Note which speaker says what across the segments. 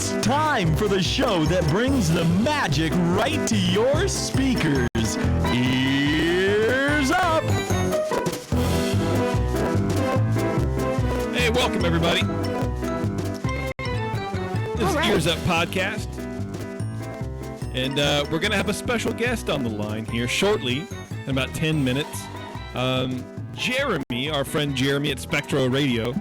Speaker 1: It's time for the show that brings the magic right to your speakers. Ears up!
Speaker 2: Hey, welcome everybody. This is Ears Up Podcast. And we're going to have a special guest on the line here shortly, in about 10 minutes. Jeremy, our friend Jeremy at Spectro Radio,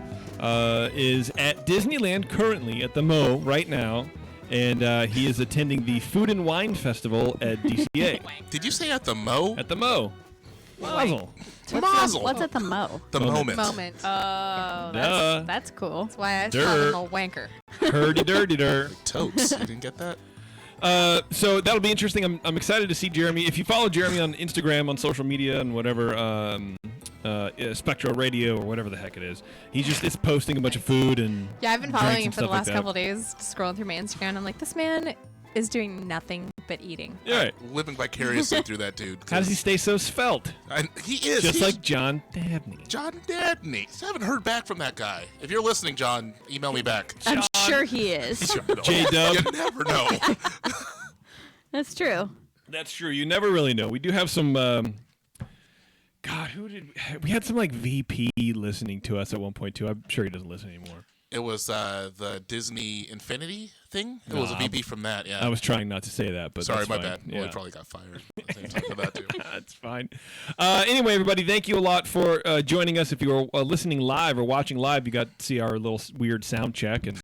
Speaker 2: is at Disneyland currently at the Mo right now, and he is attending the Food and Wine Festival at DCA.
Speaker 3: Did you say at the Mo?
Speaker 2: At the Mo. Mazel.
Speaker 3: Mazel.
Speaker 4: What's at the Mo?
Speaker 3: The moment.
Speaker 4: Oh,
Speaker 2: Duh.
Speaker 4: that's cool.
Speaker 5: That's why I
Speaker 2: Dirt.
Speaker 5: call him a wanker.
Speaker 2: Herdy-dirty-dur.
Speaker 3: Totes. You didn't get that?
Speaker 2: So that'll be interesting. I'm excited to see Jeremy. If you follow Jeremy on Instagram, on social media, and whatever, Spectro Radio or whatever the heck it is, is posting a bunch of food and
Speaker 5: Yeah, I've been
Speaker 2: drinks
Speaker 5: following him
Speaker 2: and
Speaker 5: for the
Speaker 2: stuff like
Speaker 5: last
Speaker 2: that.
Speaker 5: couple of days, scrolling through my Instagram. I'm like, this man is doing nothing but eating.
Speaker 2: Yeah, right.
Speaker 3: Living vicariously through that dude.
Speaker 2: How does he stay so svelte?
Speaker 3: He is.
Speaker 2: Just
Speaker 3: He's
Speaker 2: like John Dabney.
Speaker 3: John Dabney. I haven't heard back from that guy. If you're listening, John, email me back.
Speaker 4: I'm sure he is.
Speaker 2: J-Dub.
Speaker 3: You never know.
Speaker 4: That's true.
Speaker 2: That's true. You never really know. We do have some. We had some like VP listening to us at one point too. I'm sure he doesn't listen anymore.
Speaker 3: It was the Disney Infinity thing. It was a VP from that. Yeah.
Speaker 2: I was trying not to say that, but
Speaker 3: Sorry,
Speaker 2: that's
Speaker 3: my
Speaker 2: fine.
Speaker 3: bad.
Speaker 2: Yeah.
Speaker 3: Well, he probably got fired at the same time for that too.
Speaker 2: That's fine. Anyway, everybody, thank you a lot for joining us. If you were listening live or watching live, you got to see our little weird sound check. And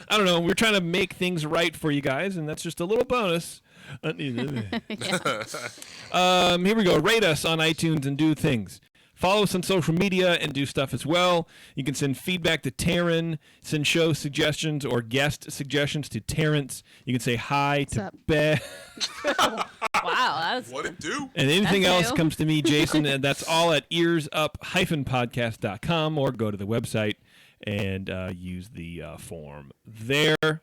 Speaker 2: I don't know, we're trying to make things right for you guys, and that's just a little bonus. Here we go. Rate us on iTunes and do things. Follow us on social media and do stuff as well. You can send feedback to Taryn, send show suggestions or guest suggestions to Terrence. You can say hi to Beth.
Speaker 4: Wow, that's
Speaker 3: What it do?
Speaker 2: And anything
Speaker 4: That's
Speaker 2: else
Speaker 4: new.
Speaker 2: comes to me, Jason, and that's all at earsup-podcast.com, or go to the website and use the form there.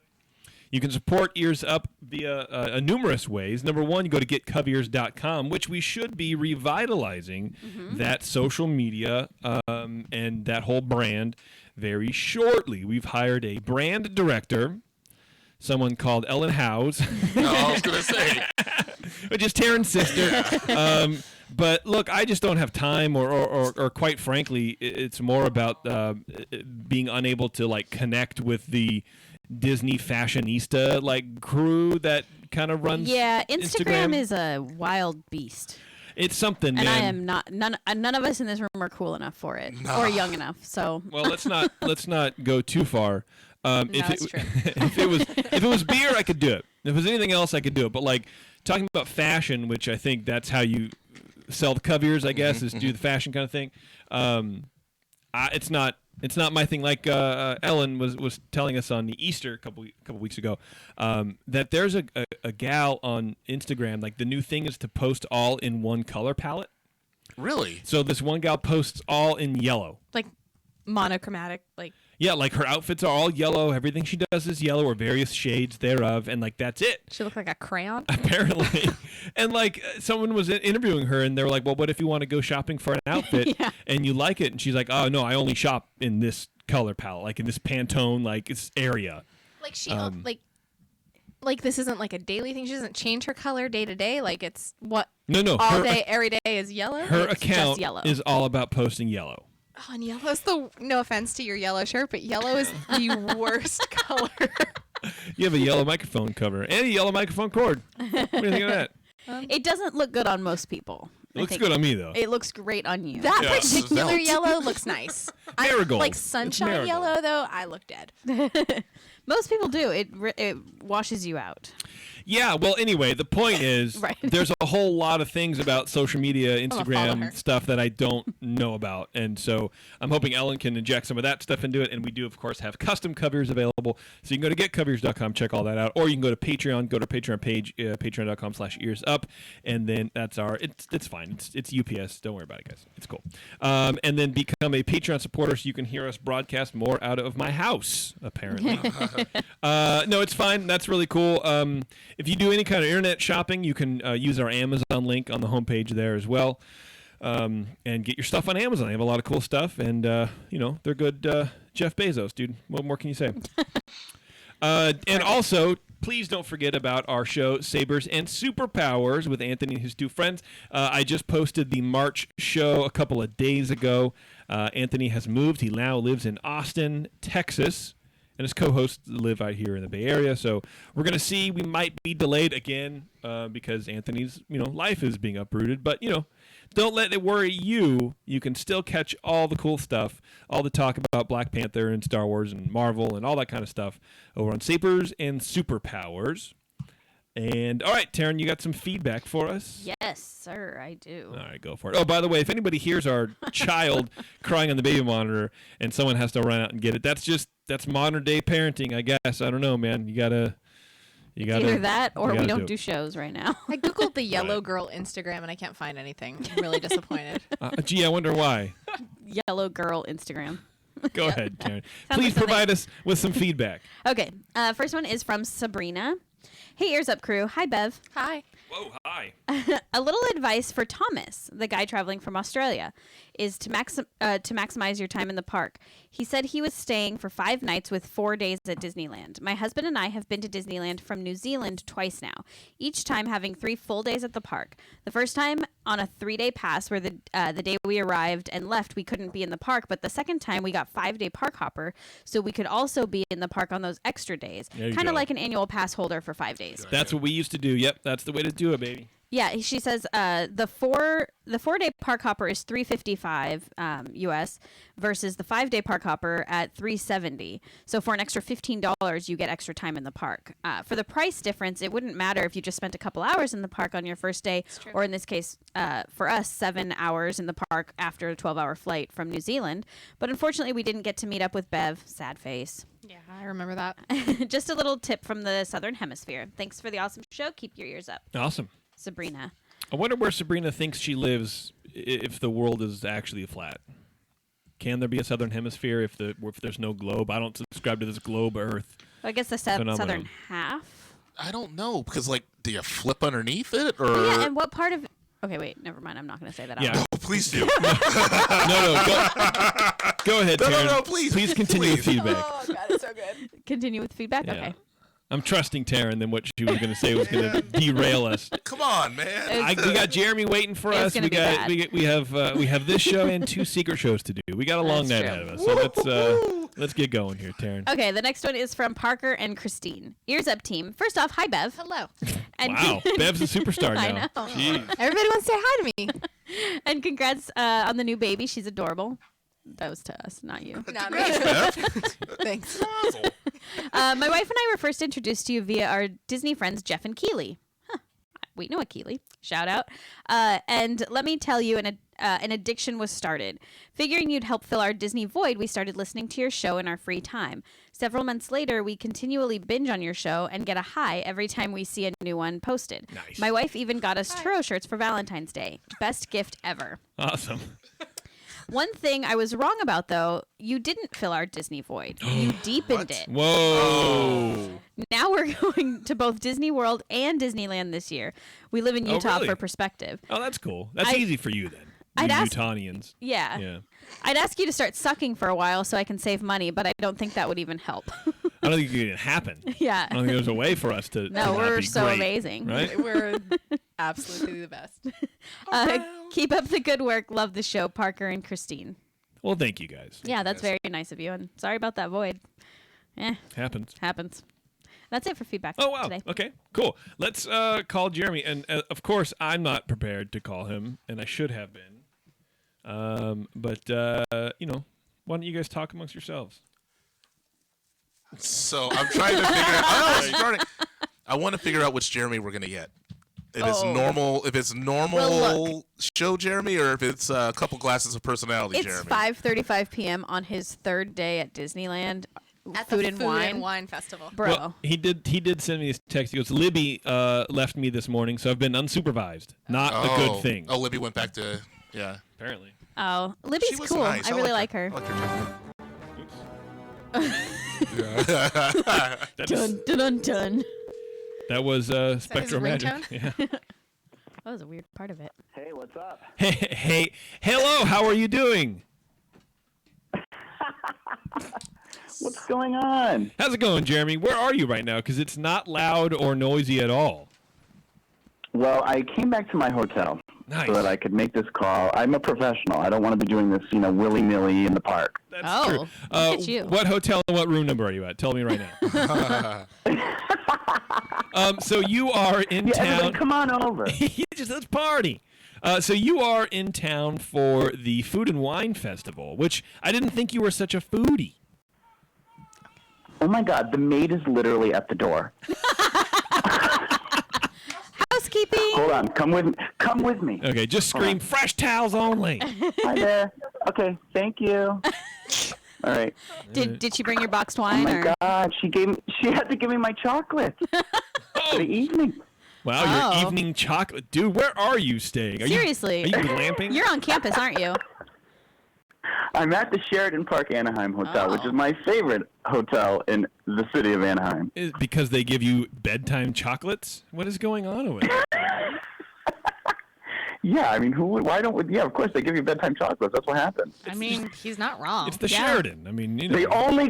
Speaker 2: You can support Ears Up via numerous ways. Number one, you go to getcoveyears.com, which we should be revitalizing that social media and that whole brand very shortly. We've hired a brand director, someone called Ellen Howes.
Speaker 3: No, I was going to say.
Speaker 2: Which is Taryn's sister. But look, I just don't have time, or quite frankly, it's more about being unable to like connect with the Disney fashionista like crew that kind of runs.
Speaker 4: yeah. Instagram is a wild beast,
Speaker 2: It's something,
Speaker 4: and
Speaker 2: man.
Speaker 4: I am not. None of us in this room are cool enough for it, or young enough. So
Speaker 2: Well, let's not go too far.
Speaker 5: it's true.
Speaker 2: if it was beer, I could do it. If it was anything else, I could do it. But like talking about fashion, which I think that's how you sell the Coviers, I guess, is do the fashion kind of thing. It's not my thing. Like Ellen was telling us on the Easter a couple weeks ago, that there's a gal on Instagram. Like the new thing is to post all in one color palette.
Speaker 3: Really?
Speaker 2: So this one gal posts all in yellow.
Speaker 5: Like monochromatic, like
Speaker 2: Yeah, like her outfits are all yellow. Everything she does is yellow or various shades thereof, and like that's it.
Speaker 5: she looked like a crayon.
Speaker 2: Apparently. And like someone was interviewing her, and they were like, "Well, what if you want to go shopping for an outfit and you like it?" And she's like, "Oh no, I only shop in this color palette, like in this Pantone, like this area."
Speaker 5: Like she like this isn't like a daily thing. She doesn't change her color day to day. Like it's what
Speaker 2: No,
Speaker 5: all
Speaker 2: her,
Speaker 5: day, every day is yellow.
Speaker 2: her
Speaker 4: It's just
Speaker 2: account
Speaker 4: yellow.
Speaker 2: is all about posting yellow.
Speaker 5: Oh, and yellow's no offense to your yellow shirt, but yellow is the worst color.
Speaker 2: You have a yellow microphone cover and a yellow microphone cord. What do you think of that?
Speaker 4: it doesn't look good on most people.
Speaker 2: It
Speaker 4: I
Speaker 2: looks
Speaker 4: think.
Speaker 2: good on me though.
Speaker 4: It looks great on you.
Speaker 5: That
Speaker 3: Yeah.
Speaker 5: particular
Speaker 3: Svelte.
Speaker 5: yellow looks nice.
Speaker 2: Marigold.
Speaker 5: Like
Speaker 2: It's
Speaker 5: sunshine
Speaker 2: marigold.
Speaker 5: yellow, though, I look dead.
Speaker 4: Most people do. It washes you out.
Speaker 2: Yeah, well, anyway, the point is
Speaker 4: Right.
Speaker 2: there's a whole lot of things about social media,
Speaker 5: gonna follow her.
Speaker 2: Instagram stuff that I don't know about. And so I'm hoping Ellen can inject some of that stuff into it. And we do, of course, have custom covers available. So you can go to getcoviers.com, check all that out. Or you can go to Patreon, go to our Patreon page, patreon.com/earsup. And then that's it's fine. It's UPS. Don't worry about it, guys. It's cool. And then become a Patreon supporter so you can hear us broadcast more out of my house, apparently. No, it's fine. That's really cool. If you do any kind of internet shopping, you can use our Amazon link on the homepage there as well, and get your stuff on Amazon. They have a lot of cool stuff, and they're good. Jeff Bezos, dude. What more can you say? And also, please don't forget about our show, Sabers and Superpowers, with Anthony and his two friends. I just posted the March show a couple of days ago. Anthony has moved. He now lives in Austin, Texas. And his co-hosts live out here in the Bay Area, so we're gonna see. We might be delayed again because Anthony's, life is being uprooted. But don't let it worry you. You can still catch all the cool stuff, all the talk about Black Panther and Star Wars and Marvel and all that kind of stuff over on Sabers and Superpowers. And all right, Taryn, you got some feedback for us?
Speaker 4: Yes, sir, I do.
Speaker 2: All right, go for it. Oh, by the way, if anybody hears our child crying on the baby monitor and someone has to run out and get it, that's modern day parenting, I guess. I don't know, man. You gotta
Speaker 4: either that or we don't do shows right now.
Speaker 5: I googled the yellow girl Instagram and I can't find anything. I'm really disappointed.
Speaker 2: Gee, I wonder why.
Speaker 4: Yellow girl Instagram.
Speaker 2: Go ahead, Taryn.
Speaker 4: Sounds
Speaker 2: Please
Speaker 4: like
Speaker 2: provide us with some feedback.
Speaker 4: Okay, first one is from Sabrina. Hey, Ears Up crew. Hi, Bev.
Speaker 5: Hi.
Speaker 2: Whoa, hi.
Speaker 4: A little advice for Thomas, the guy traveling from Australia, is to maximize your time in the park. He said he was staying for 5 nights with 4 days at Disneyland. My husband and I have been to Disneyland from New Zealand twice now, each time having 3 full days at the park. The first time on a 3-day pass where the day we arrived and left, we couldn't be in the park, but the second time we got 5-day park hopper, so we could also be in the park on those extra days. Kind of like an annual pass holder for 5 days.
Speaker 2: That's what we used to do. Yep, that's the way to do it, baby.
Speaker 4: Yeah, she says the 4-day park hopper is $355 US versus the 5-day park hopper at $370. So for an extra $15, you get extra time in the park. For the price difference, it wouldn't matter if you just spent a couple hours in the park on your first day, or in this case, for us, 7 hours in the park after a 12-hour flight from New Zealand. But unfortunately, we didn't get to meet up with Bev. Sad face.
Speaker 5: Yeah, I remember that.
Speaker 4: Just a little tip from the Southern Hemisphere. Thanks for the awesome show. Keep your ears up.
Speaker 2: Awesome.
Speaker 4: Sabrina.
Speaker 2: I wonder where Sabrina thinks she lives if the world is actually flat. Can there be a southern hemisphere if there's no globe? I don't subscribe to this globe Earth.
Speaker 4: Well, I guess the southern half.
Speaker 3: I don't know because do you flip underneath it or?
Speaker 4: Yeah, and what part of? Okay, wait, never mind. I'm not going to say that.
Speaker 2: Yeah.
Speaker 3: No, please do.
Speaker 2: No. Go ahead, Taryn.
Speaker 3: No, please.
Speaker 2: Please continue with feedback.
Speaker 5: Oh, God, it's so good.
Speaker 4: Continue with feedback.
Speaker 2: Yeah.
Speaker 4: Okay.
Speaker 2: I'm trusting Taryn than what she was going to say was going to derail us.
Speaker 3: Come on, man.
Speaker 2: We got Jeremy waiting for us. We have this show and 2 secret shows to do. We got a long night ahead of us. So let's get going here, Taryn.
Speaker 4: Okay, the next one is from Parker and Christine. Ears up, team. First off, hi, Bev.
Speaker 5: Hello.
Speaker 4: And
Speaker 2: Wow, Bev's a superstar now.
Speaker 4: I know.
Speaker 2: Jeez.
Speaker 5: Everybody wants to say hi to me.
Speaker 4: And congrats on the new baby. She's adorable. That was to us, not you.
Speaker 5: Not me. Thanks.
Speaker 4: My wife and I were first introduced to you via our Disney friends, Jeff and Keeley. Huh. We know a Keeley. Shout out. And let me tell you, an addiction was started. Figuring you'd help fill our Disney void, we started listening to your show in our free time. Several months later, we continually binge on your show and get a high every time we see a new one posted.
Speaker 2: Nice.
Speaker 4: My wife even got us churro shirts for Valentine's Day. Best gift ever.
Speaker 2: Awesome.
Speaker 4: One thing I was wrong about, though, you didn't fill our Disney void. You deepened it.
Speaker 2: Whoa.
Speaker 4: Now we're going to both Disney World and Disneyland this year. We live in Utah
Speaker 2: really?
Speaker 4: for perspective.
Speaker 2: Oh, that's cool. That's easy for you then.
Speaker 4: I'd
Speaker 2: You
Speaker 4: ask-
Speaker 2: Utahnians.
Speaker 4: Yeah. I'd ask you to start sucking for a while so I can save money, but I don't think that would even help.
Speaker 2: I don't think it can happen.
Speaker 4: Yeah.
Speaker 2: I don't think there's a way for us to.
Speaker 4: No,
Speaker 2: to not
Speaker 4: we're
Speaker 2: be
Speaker 4: so
Speaker 2: great,
Speaker 4: amazing.
Speaker 2: Right?
Speaker 5: We're absolutely the best.
Speaker 4: Keep up the good work. Love the show, Parker and Christine.
Speaker 2: Well, thank you guys.
Speaker 4: Yeah, that's very nice of you. And sorry about that void.
Speaker 2: Happens.
Speaker 4: Happens. That's it for feedback
Speaker 2: Oh, wow.
Speaker 4: today.
Speaker 2: Okay, cool. Let's call Jeremy. And, of course, I'm not prepared to call him, and I should have been. But why don't you guys talk amongst yourselves?
Speaker 3: So I'm trying to figure out. I want to figure out which Jeremy we're gonna get. If it's normal
Speaker 4: Well,
Speaker 3: show Jeremy, or if it's a couple glasses of personality
Speaker 4: It's
Speaker 3: Jeremy.
Speaker 4: 5:35 p.m. on his 3rd day at Disneyland.
Speaker 5: At
Speaker 4: Food
Speaker 5: the
Speaker 4: and
Speaker 5: Food
Speaker 4: Wine.
Speaker 5: and Wine Festival.
Speaker 4: Bro.
Speaker 2: Well, he did send me this text. He goes, Libby left me this morning, so I've been unsupervised. Not a good thing.
Speaker 3: Oh, Libby went back to
Speaker 2: Apparently.
Speaker 4: Oh, Libby's
Speaker 3: She was
Speaker 4: cool.
Speaker 3: nice.
Speaker 4: I really like her.
Speaker 3: I like her.
Speaker 2: That,
Speaker 4: Dun, dun, dun, dun.
Speaker 2: that was
Speaker 5: his
Speaker 2: Spectrum Magic.
Speaker 5: ringtone?
Speaker 2: Yeah.
Speaker 4: That was a weird part of it.
Speaker 6: Hey, what's up?
Speaker 2: Hey, hello, how are you doing?
Speaker 6: What's going on?
Speaker 2: How's it going, Jeremy? Where are you right now? Because it's not loud or noisy at all.
Speaker 6: Well, I came back to my hotel
Speaker 2: Nice.
Speaker 6: so that I could make this call. I'm a professional. I don't want to be doing this, willy-nilly in the park.
Speaker 2: That's
Speaker 4: Oh,
Speaker 2: true.
Speaker 4: look at you.
Speaker 2: What hotel and what room number are you at? Tell me right now. So you are in
Speaker 6: Yeah,
Speaker 2: town.
Speaker 6: everybody come on over.
Speaker 2: Let's party. So you are in town for the Food and Wine Festival, which I didn't think you were such a foodie.
Speaker 6: Oh, my God. The maid is literally at the door.
Speaker 4: Housekeeping.
Speaker 6: Hold on. Come with me.
Speaker 2: Okay, just scream fresh towels only.
Speaker 6: Hi there. Okay, thank you. All right.
Speaker 4: Did she bring your boxed
Speaker 6: Oh,
Speaker 4: wine?
Speaker 6: my
Speaker 4: or?
Speaker 6: God. She had to give me my chocolate for the evening.
Speaker 2: Wow,
Speaker 4: Oh.
Speaker 2: your evening chocolate. Dude, where are you staying?
Speaker 4: Seriously.
Speaker 2: Are you glamping?
Speaker 4: You're on campus, aren't you?
Speaker 6: I'm at the Sheridan Park Anaheim Hotel, which
Speaker 4: Oh.
Speaker 6: is my favorite hotel in the city of Anaheim.
Speaker 2: Is because they give you bedtime chocolates? What is going on over there?
Speaker 6: Yeah, I mean, why don't we? Yeah, of course, they give you bedtime chocolates. That's what happens.
Speaker 5: I mean, he's not wrong.
Speaker 2: It's the
Speaker 4: Yeah.
Speaker 2: Sheridan. I mean,
Speaker 6: They only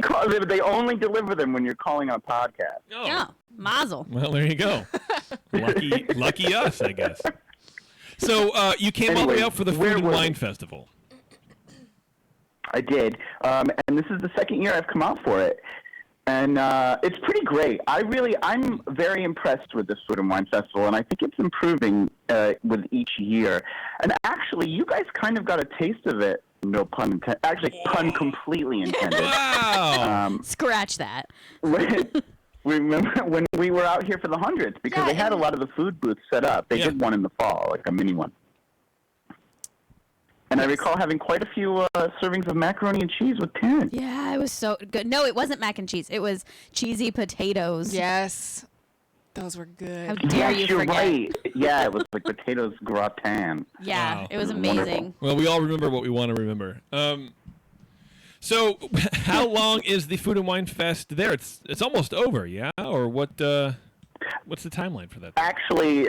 Speaker 6: deliver them when you're calling on a podcast.
Speaker 2: Oh.
Speaker 4: Yeah. Mazel.
Speaker 2: Well, there you go. Lucky us, I guess. So you came all the way
Speaker 6: Anyway,
Speaker 2: out for the
Speaker 6: where
Speaker 2: Food and
Speaker 6: were
Speaker 2: Wine
Speaker 6: we?
Speaker 2: Festival.
Speaker 6: I did, and this is the second year I've come out for it, and it's pretty great. I'm very impressed with this Food and Wine Festival, and I think it's improving with each year. And actually, you guys kind of got a taste of it. No pun intended. Actually, pun completely intended.
Speaker 2: Wow.
Speaker 4: Scratch that.
Speaker 6: Remember when we were out here for the 100th, because
Speaker 5: Yeah,
Speaker 6: they had a
Speaker 5: and-
Speaker 6: lot of the food booths set up. They
Speaker 2: Yeah.
Speaker 6: did one in the fall, like a mini one. And I recall having quite a few servings of macaroni and cheese with tin.
Speaker 4: Yeah, it was so good. No, it wasn't mac and cheese. It was cheesy potatoes.
Speaker 5: Yes. Those were
Speaker 4: How
Speaker 5: good.
Speaker 4: dare
Speaker 6: Yes,
Speaker 4: you
Speaker 6: you're
Speaker 4: forget?
Speaker 6: right. Yeah, it was like potatoes gratin.
Speaker 4: Yeah,
Speaker 2: Wow.
Speaker 4: it was
Speaker 6: Wonderful.
Speaker 4: amazing.
Speaker 2: Well, we all remember what we want to remember. So, how long is the Food and Wine Fest there? It's almost over, yeah? Or what? What's the timeline for that?
Speaker 6: Actually,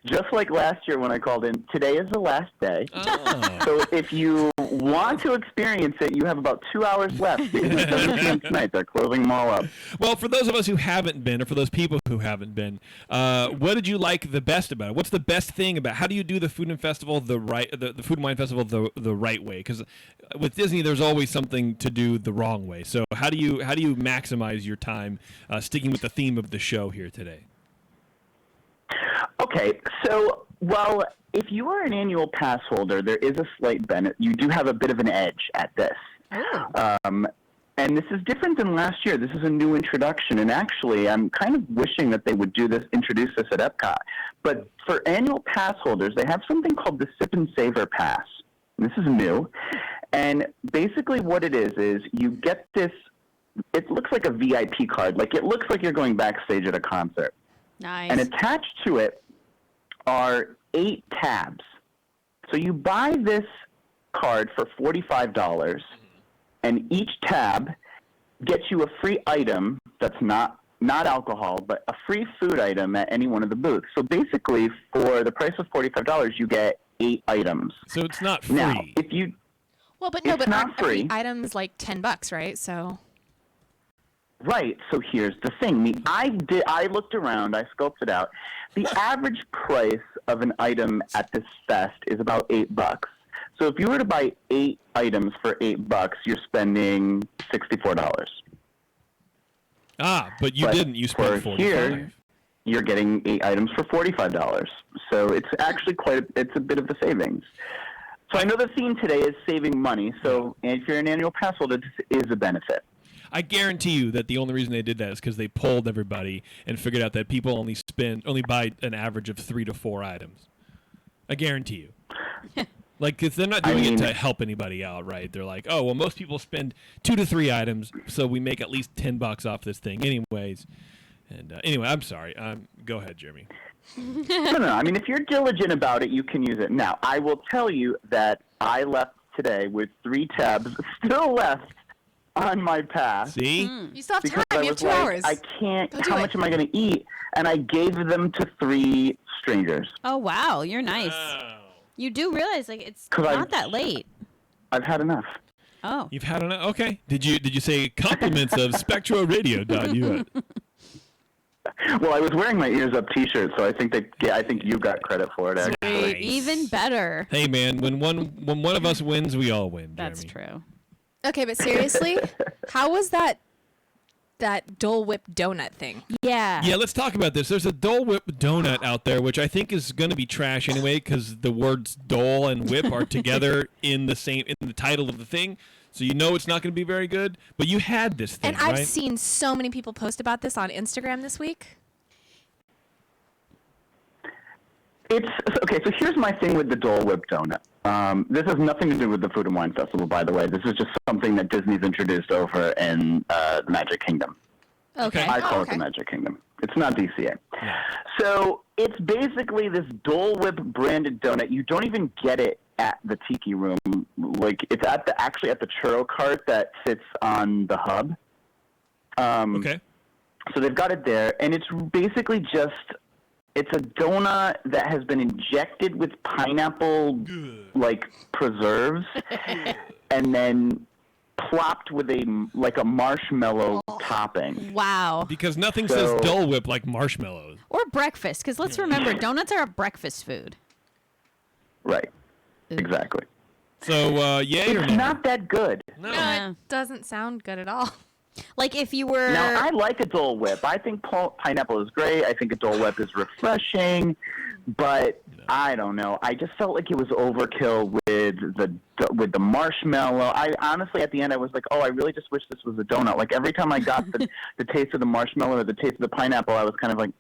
Speaker 6: just like last year when I called in, today is the last day.
Speaker 2: Oh.
Speaker 6: So if you want to experience it, you have about 2 hours left. Because it's 7 p.m. tonight. They're closing them all up.
Speaker 2: Well, for those of us who haven't been, or for those people who haven't been, what did you like the best about it? What's the best thing about it? How do you do the Food and Festival the Food and Wine Festival the right way? Because with Disney, there's always something to do the wrong way. So how do you maximize your time sticking with the theme of the show here today?
Speaker 6: Okay, so, well, if you are an annual pass holder, there is a slight benefit. You do have a bit of an edge at this. And this is different than last year. This is a new introduction, and actually, I'm kind of wishing that they would introduce this at Epcot. But for annual pass holders, they have something called the Sip and Savor Pass. And this is new. And basically what it is you get this, it looks like a VIP card. Like, it looks like you're going backstage at a concert.
Speaker 4: Nice.
Speaker 6: And attached to it are 8 tabs. So you buy this card for $45, and each tab gets you a free item that's not alcohol, but a free food item at any one of the booths. So basically, for the price of $45, you get 8 items.
Speaker 2: So it's not free.
Speaker 6: Now, if you
Speaker 5: Well, but
Speaker 6: It's not
Speaker 5: aren't every
Speaker 6: free.
Speaker 5: item's like $10, right? So
Speaker 6: Right. So here's the thing. I looked around. I scoped it out. The average price of an item at this fest is about $8. So if you were to buy 8 items for $8, you're spending $64.
Speaker 2: But you
Speaker 6: But
Speaker 2: didn't. You spent
Speaker 6: for
Speaker 2: 45.
Speaker 6: here, you're getting 8 items for $45. So it's actually it's a bit of a savings. So I know the theme today is saving money. So if you're an annual pass holder, this is a benefit.
Speaker 2: I guarantee you that the only reason they did that is because they polled everybody and figured out that people only buy an average of 3 to 4 items. I guarantee you. Like, 'cause they're not doing it to help anybody out, right? They're like, oh, well, most people spend 2 to 3 items, so we make at least $10 off this thing, anyways. And anyway, I'm sorry. Go ahead, Jeremy.
Speaker 6: No. I mean, if you're diligent about it, you can use it. Now, I will tell you that I left today with 3 tabs still left on my pass.
Speaker 2: See?
Speaker 5: you still have
Speaker 6: Because
Speaker 5: time.
Speaker 6: I
Speaker 5: You have
Speaker 6: was
Speaker 5: 2
Speaker 6: like,
Speaker 5: hours.
Speaker 6: I can't.
Speaker 5: Go do
Speaker 6: How
Speaker 5: it.
Speaker 6: much am I going to eat? And I gave them to 3 strangers.
Speaker 4: Oh wow, you're nice.
Speaker 2: Wow.
Speaker 4: You do realize like it's
Speaker 6: 'Cause
Speaker 4: not that late.
Speaker 6: I've had enough.
Speaker 4: Oh.
Speaker 2: You've had enough? Okay. Did you say compliments of SpectroRadio.us?
Speaker 6: Well, I was wearing my ears up T-shirt, so I think you got credit for it. Actually,
Speaker 2: Nice.
Speaker 4: Even better.
Speaker 2: Hey man, when one of us wins, we all win.
Speaker 4: That's
Speaker 2: Jeremy.
Speaker 4: true.
Speaker 5: Okay, but seriously, how was that Dole Whip donut thing?
Speaker 4: Yeah.
Speaker 2: Yeah, let's talk about this. There's a Dole Whip donut out there, which I think is going to be trash anyway, because the words Dole and Whip are together in the title of the thing. So you know it's not going to be very good. But you had this thing,
Speaker 5: And I've
Speaker 2: right?
Speaker 5: seen so many people post about this on Instagram this week.
Speaker 6: it's okay. So here's my thing with the Dole Whip donut. This has nothing to do with the Food and Wine Festival, by the way. This is just something that Disney's introduced over in the Magic Kingdom.
Speaker 4: Okay.
Speaker 6: I call it
Speaker 5: okay.
Speaker 6: the Magic Kingdom. It's not DCA. So it's basically this Dole Whip branded donut. You don't even get it at the Tiki Room. Like it's actually at the churro cart that sits on the hub.
Speaker 2: Okay.
Speaker 6: So they've got it there, and it's basically it's a donut that has been injected with pineapple like preserves, and then plopped with a marshmallow topping.
Speaker 4: Wow.
Speaker 2: Because nothing
Speaker 6: So-
Speaker 2: says Dole Whip like marshmallows.
Speaker 4: Or breakfast, because let's remember, donuts are a breakfast food.
Speaker 6: Right. Exactly.
Speaker 2: So, yay or
Speaker 6: It's
Speaker 2: nay?
Speaker 6: not that good.
Speaker 2: No.
Speaker 4: Yeah.
Speaker 5: It doesn't sound good at all.
Speaker 4: Like if you were...
Speaker 6: Now, I like a Dole Whip. I think pineapple is great. I think a Dole Whip is refreshing. But I don't know. I just felt like it was overkill with the marshmallow. I honestly, at the end, I was like, oh, I really just wish this was a donut. Like every time I got the taste of the marshmallow or the taste of the pineapple, I was kind of like,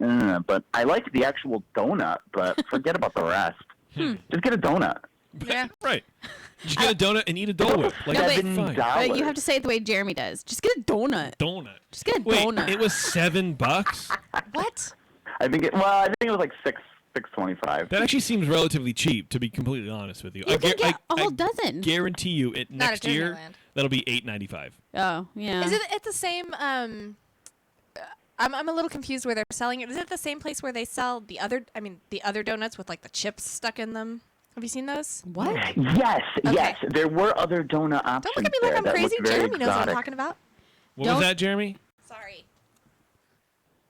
Speaker 6: but I liked the actual donut. But forget about the rest. Just get a donut.
Speaker 5: Yeah.
Speaker 2: Right. Just get a donut and eat a Dole Whip. Like,
Speaker 4: No,
Speaker 2: that's
Speaker 4: but-
Speaker 2: fine.
Speaker 4: But you have to say it the way Jeremy does. Just get a donut.
Speaker 2: Donut.
Speaker 4: Just get a
Speaker 2: Wait,
Speaker 4: donut.
Speaker 2: it was $7?
Speaker 5: What?
Speaker 6: I think it was like $6.25.
Speaker 2: That actually seems relatively cheap, to be completely honest with you.
Speaker 4: You can get a whole
Speaker 2: I
Speaker 4: dozen.
Speaker 2: guarantee you,
Speaker 5: Not
Speaker 2: next
Speaker 5: at
Speaker 2: year
Speaker 5: Disneyland.
Speaker 2: that'll be $8.95.
Speaker 4: Oh, yeah.
Speaker 5: Is it at the same? I'm a little confused where they're selling it. Is it the same place where they sell the other donuts with like the chips stuck in them? Have you seen those?
Speaker 4: What?
Speaker 6: Yes,
Speaker 5: Okay.
Speaker 6: yes. There were other donut options.
Speaker 5: Don't look at me like
Speaker 6: there
Speaker 5: I'm
Speaker 6: that
Speaker 5: crazy.
Speaker 6: looked very
Speaker 5: Jeremy knows what I'm
Speaker 6: exotic.
Speaker 5: talking about.
Speaker 2: What
Speaker 4: Don't-
Speaker 2: was that, Jeremy?
Speaker 5: Sorry.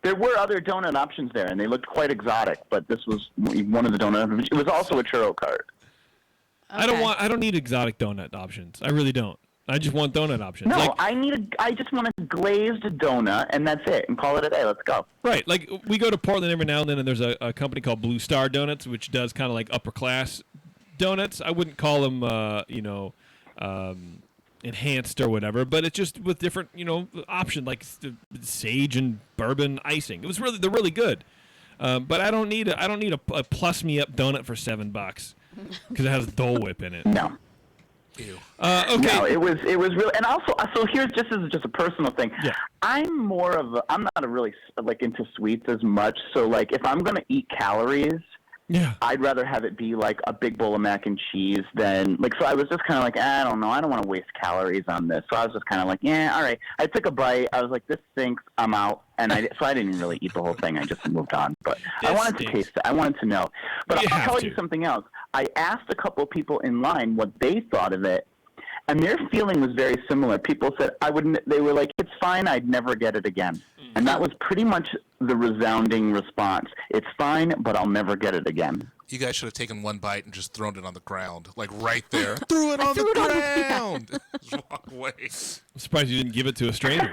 Speaker 6: There were other donut options there, and they looked quite exotic. But this was one of the donut. It was also a churro cart.
Speaker 2: I don't need exotic donut options. I really don't. I just want donut options.
Speaker 6: No,
Speaker 2: Like,
Speaker 6: I just want a glazed donut, and that's it. And call it a day. Let's go.
Speaker 2: right. Like we go to Portland every now and then, and there's a company called Blue Star Donuts, which does kind of like upper class donuts. I wouldn't call them, enhanced or whatever, but it's just with different, option like sage and bourbon icing. They're really good. But I don't need a plus me up donut for $7 because it has Dole Whip in it.
Speaker 6: No.
Speaker 3: Ew.
Speaker 2: Okay.
Speaker 6: No, it was really, and also, so here's just a personal thing.
Speaker 2: Yeah.
Speaker 6: I'm not really like into sweets as much. So like, if I'm gonna eat calories,
Speaker 2: Yeah.
Speaker 6: I'd rather have it be like a big bowl of mac and cheese than like. So I was just kind of like, I don't know, I don't want to waste calories on this. So I was just kind of like, yeah, all right. I took a bite. I was like, this stinks. I'm out. And I didn't really eat the whole thing. I just moved on. But I
Speaker 2: This
Speaker 6: wanted to
Speaker 2: stinks.
Speaker 6: taste it. I wanted to know. But
Speaker 2: You
Speaker 6: I'll
Speaker 2: have
Speaker 6: tell
Speaker 2: to.
Speaker 6: you something else. I asked a couple people in line what they thought of it, and their feeling was very similar. People said they were like, it's fine. I'd never get it again. And that was pretty much the resounding response. It's fine, but I'll never get it again.
Speaker 3: You guys should have taken one bite and just thrown it on the ground, like right there. Threw it on the ground. Just walk away.
Speaker 2: I'm surprised you didn't give it to a stranger.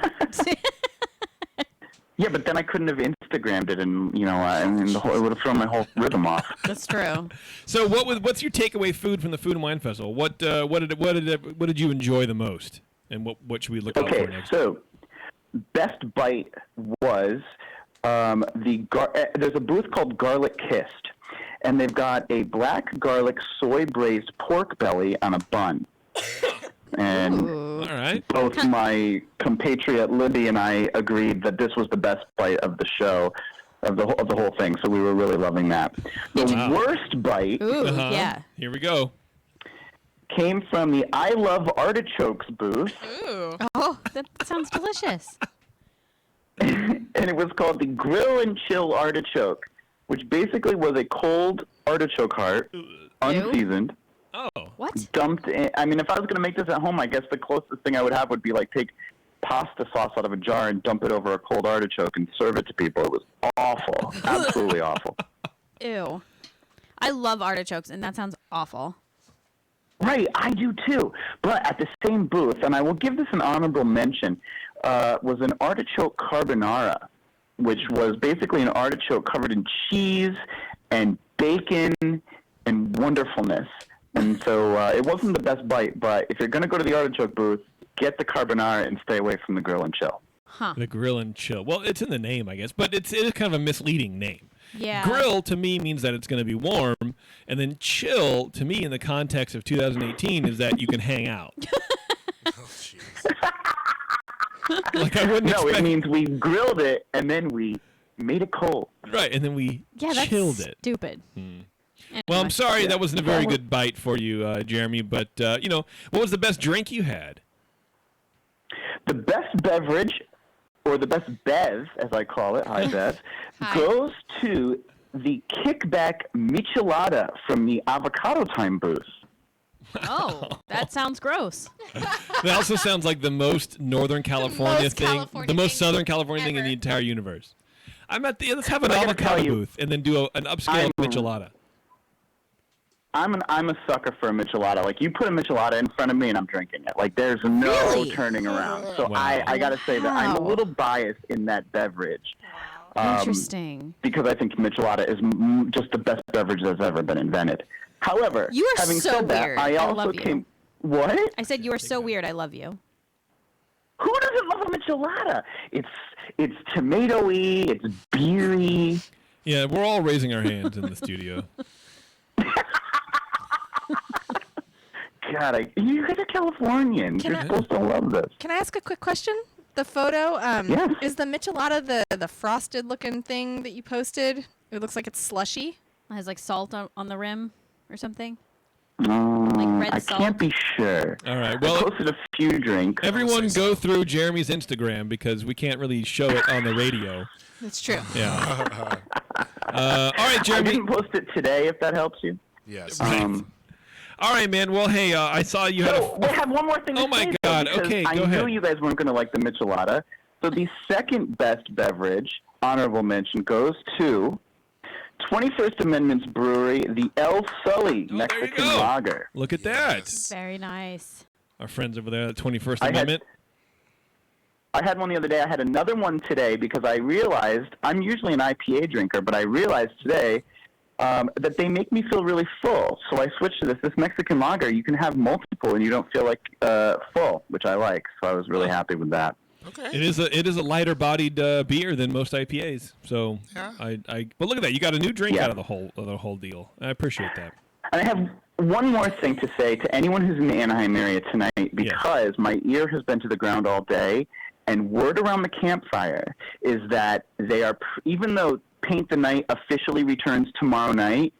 Speaker 6: Yeah, but then I couldn't have Instagrammed it, and it would have thrown my whole rhythm off.
Speaker 4: That's true.
Speaker 2: So what's your takeaway food from the Food and Wine Festival? What did you enjoy the most, and what should we look out
Speaker 6: Okay,
Speaker 2: for next?
Speaker 6: so best bite was there's a booth called Garlic Kissed, and they've got a black garlic soy braised pork belly on a bun. And
Speaker 2: All right.
Speaker 6: both my compatriot Libby and I agreed that this was the best bite of the show, of the whole thing. So we were really loving that. The
Speaker 2: Wow.
Speaker 6: worst bite
Speaker 4: Ooh,
Speaker 2: Uh-huh.
Speaker 4: yeah.
Speaker 2: Here we go.
Speaker 6: came from the I Love Artichokes booth,
Speaker 5: Ooh.
Speaker 4: Oh, that sounds delicious.
Speaker 6: and it was called the Grill and Chill Artichoke, which basically was a cold artichoke heart, unseasoned,
Speaker 2: Oh.
Speaker 4: What?
Speaker 6: Dumped in. I mean, if I was going to make this at home, I guess the closest thing I would have would be like take pasta sauce out of a jar and dump it over a cold artichoke and serve it to people. It was awful. Absolutely awful.
Speaker 4: Ew. I love artichokes, and that sounds awful.
Speaker 6: Right, I do too. But at the same booth, and I will give this an honorable mention, was an artichoke carbonara, which was basically an artichoke covered in cheese and bacon and wonderfulness. And so it wasn't the best bite, but if you're going to go to the artichoke booth, get the carbonara and stay away from the grill and chill.
Speaker 4: Huh.
Speaker 2: The grill and chill. Well, it's in the name, I guess, but it is kind of a misleading name.
Speaker 4: Yeah.
Speaker 2: Grill to me means that it's going to be warm, and then chill to me in the context of 2018 is that you can hang out.
Speaker 3: Oh, jeez.
Speaker 2: Like I wouldn't
Speaker 6: No,
Speaker 2: expect.
Speaker 6: it means we grilled it and then we made it cold.
Speaker 2: Right, and then we
Speaker 4: Yeah, that's
Speaker 2: chilled it.
Speaker 4: stupid.
Speaker 2: Well, I'm sorry
Speaker 6: Yeah.
Speaker 2: that wasn't a very good bite for you, Jeremy. But what was the best drink you had?
Speaker 6: The best beverage, or the best bev, as I call it, hi Bev,
Speaker 5: Hi.
Speaker 6: goes to the Kickback Michelada from the Avocado Time booth.
Speaker 4: Oh, that sounds gross.
Speaker 2: That also sounds like the most Northern California
Speaker 5: most
Speaker 2: thing,
Speaker 5: California
Speaker 2: the most
Speaker 5: thing
Speaker 2: Southern California thing in
Speaker 5: ever.
Speaker 2: the entire universe. I'm at the let's have an
Speaker 6: I gotta
Speaker 2: avocado
Speaker 6: tell you,
Speaker 2: booth and then do an upscale michelada.
Speaker 6: I'm a sucker for a Michelada. Like, you put a Michelada in front of me and I'm drinking it. Like, there's no
Speaker 4: Really?
Speaker 6: turning around. So
Speaker 2: Wow.
Speaker 6: I got to say that I'm a
Speaker 4: Wow.
Speaker 6: little biased in that beverage.
Speaker 4: Interesting.
Speaker 6: Because I think Michelada is just the best beverage that's ever been invented. However,
Speaker 4: You are
Speaker 6: having
Speaker 4: so
Speaker 6: said that,
Speaker 4: weird.
Speaker 6: I
Speaker 4: I
Speaker 6: also
Speaker 4: love you.
Speaker 6: came. What?
Speaker 4: I said you are so weird. I love you.
Speaker 6: Who doesn't love a Michelada? It's tomatoey. It's beery.
Speaker 2: Yeah, we're all raising our hands in the studio.
Speaker 6: God, you guys are Californians.
Speaker 5: Can
Speaker 6: You're
Speaker 5: I-
Speaker 6: supposed to love this.
Speaker 5: Can I ask a quick question? The photo,
Speaker 6: Yes.
Speaker 5: is the Michelada the frosted looking thing that you posted? It looks like it's slushy.
Speaker 4: It has like salt on the rim or something. red
Speaker 6: I
Speaker 4: salt?
Speaker 6: can't be sure.
Speaker 2: All right.
Speaker 6: I
Speaker 2: Well,
Speaker 6: posted a few drinks.
Speaker 2: everyone
Speaker 3: Say
Speaker 2: go through Jeremy's Instagram because we can't really show it on the radio.
Speaker 5: That's true.
Speaker 2: Yeah. All right,
Speaker 6: I
Speaker 2: Jeremy.
Speaker 6: didn't post it today, if that helps you.
Speaker 3: Yes.
Speaker 2: All right, man. Well, hey, I saw you had
Speaker 6: So,
Speaker 2: a.
Speaker 6: I have one more thing to
Speaker 2: Oh my
Speaker 6: say,
Speaker 2: God.
Speaker 6: though, because
Speaker 2: Okay,
Speaker 6: I
Speaker 2: go
Speaker 6: knew
Speaker 2: ahead.
Speaker 6: you guys weren't going to like the Michelada. So the second best beverage, honorable mention, goes to 21st Amendment's brewery, the El Sully
Speaker 2: Oh, there you
Speaker 6: Mexican
Speaker 2: go.
Speaker 6: Lager.
Speaker 2: Look at that.
Speaker 3: Yes.
Speaker 4: Very nice.
Speaker 2: Our friends over there at 21st
Speaker 6: I had-
Speaker 2: Amendment.
Speaker 6: I had one the other day. I had another one today because I realized I'm usually an IPA drinker, but I realized today that they make me feel really full. So I switched to this. This Mexican lager, you can have multiple and you don't feel like full, which I like. So I was really happy with that.
Speaker 3: Okay.
Speaker 2: It is a lighter bodied beer than most IPAs. So
Speaker 3: Yeah.
Speaker 2: but look at that. You got a new drink
Speaker 6: Yeah.
Speaker 2: out of the whole deal. I appreciate that.
Speaker 6: And I have one more thing to say to anyone who's in the Anaheim area tonight, because my ear has been to the ground all day, and word around the campfire is that they are, even though Paint the Night officially returns tomorrow night,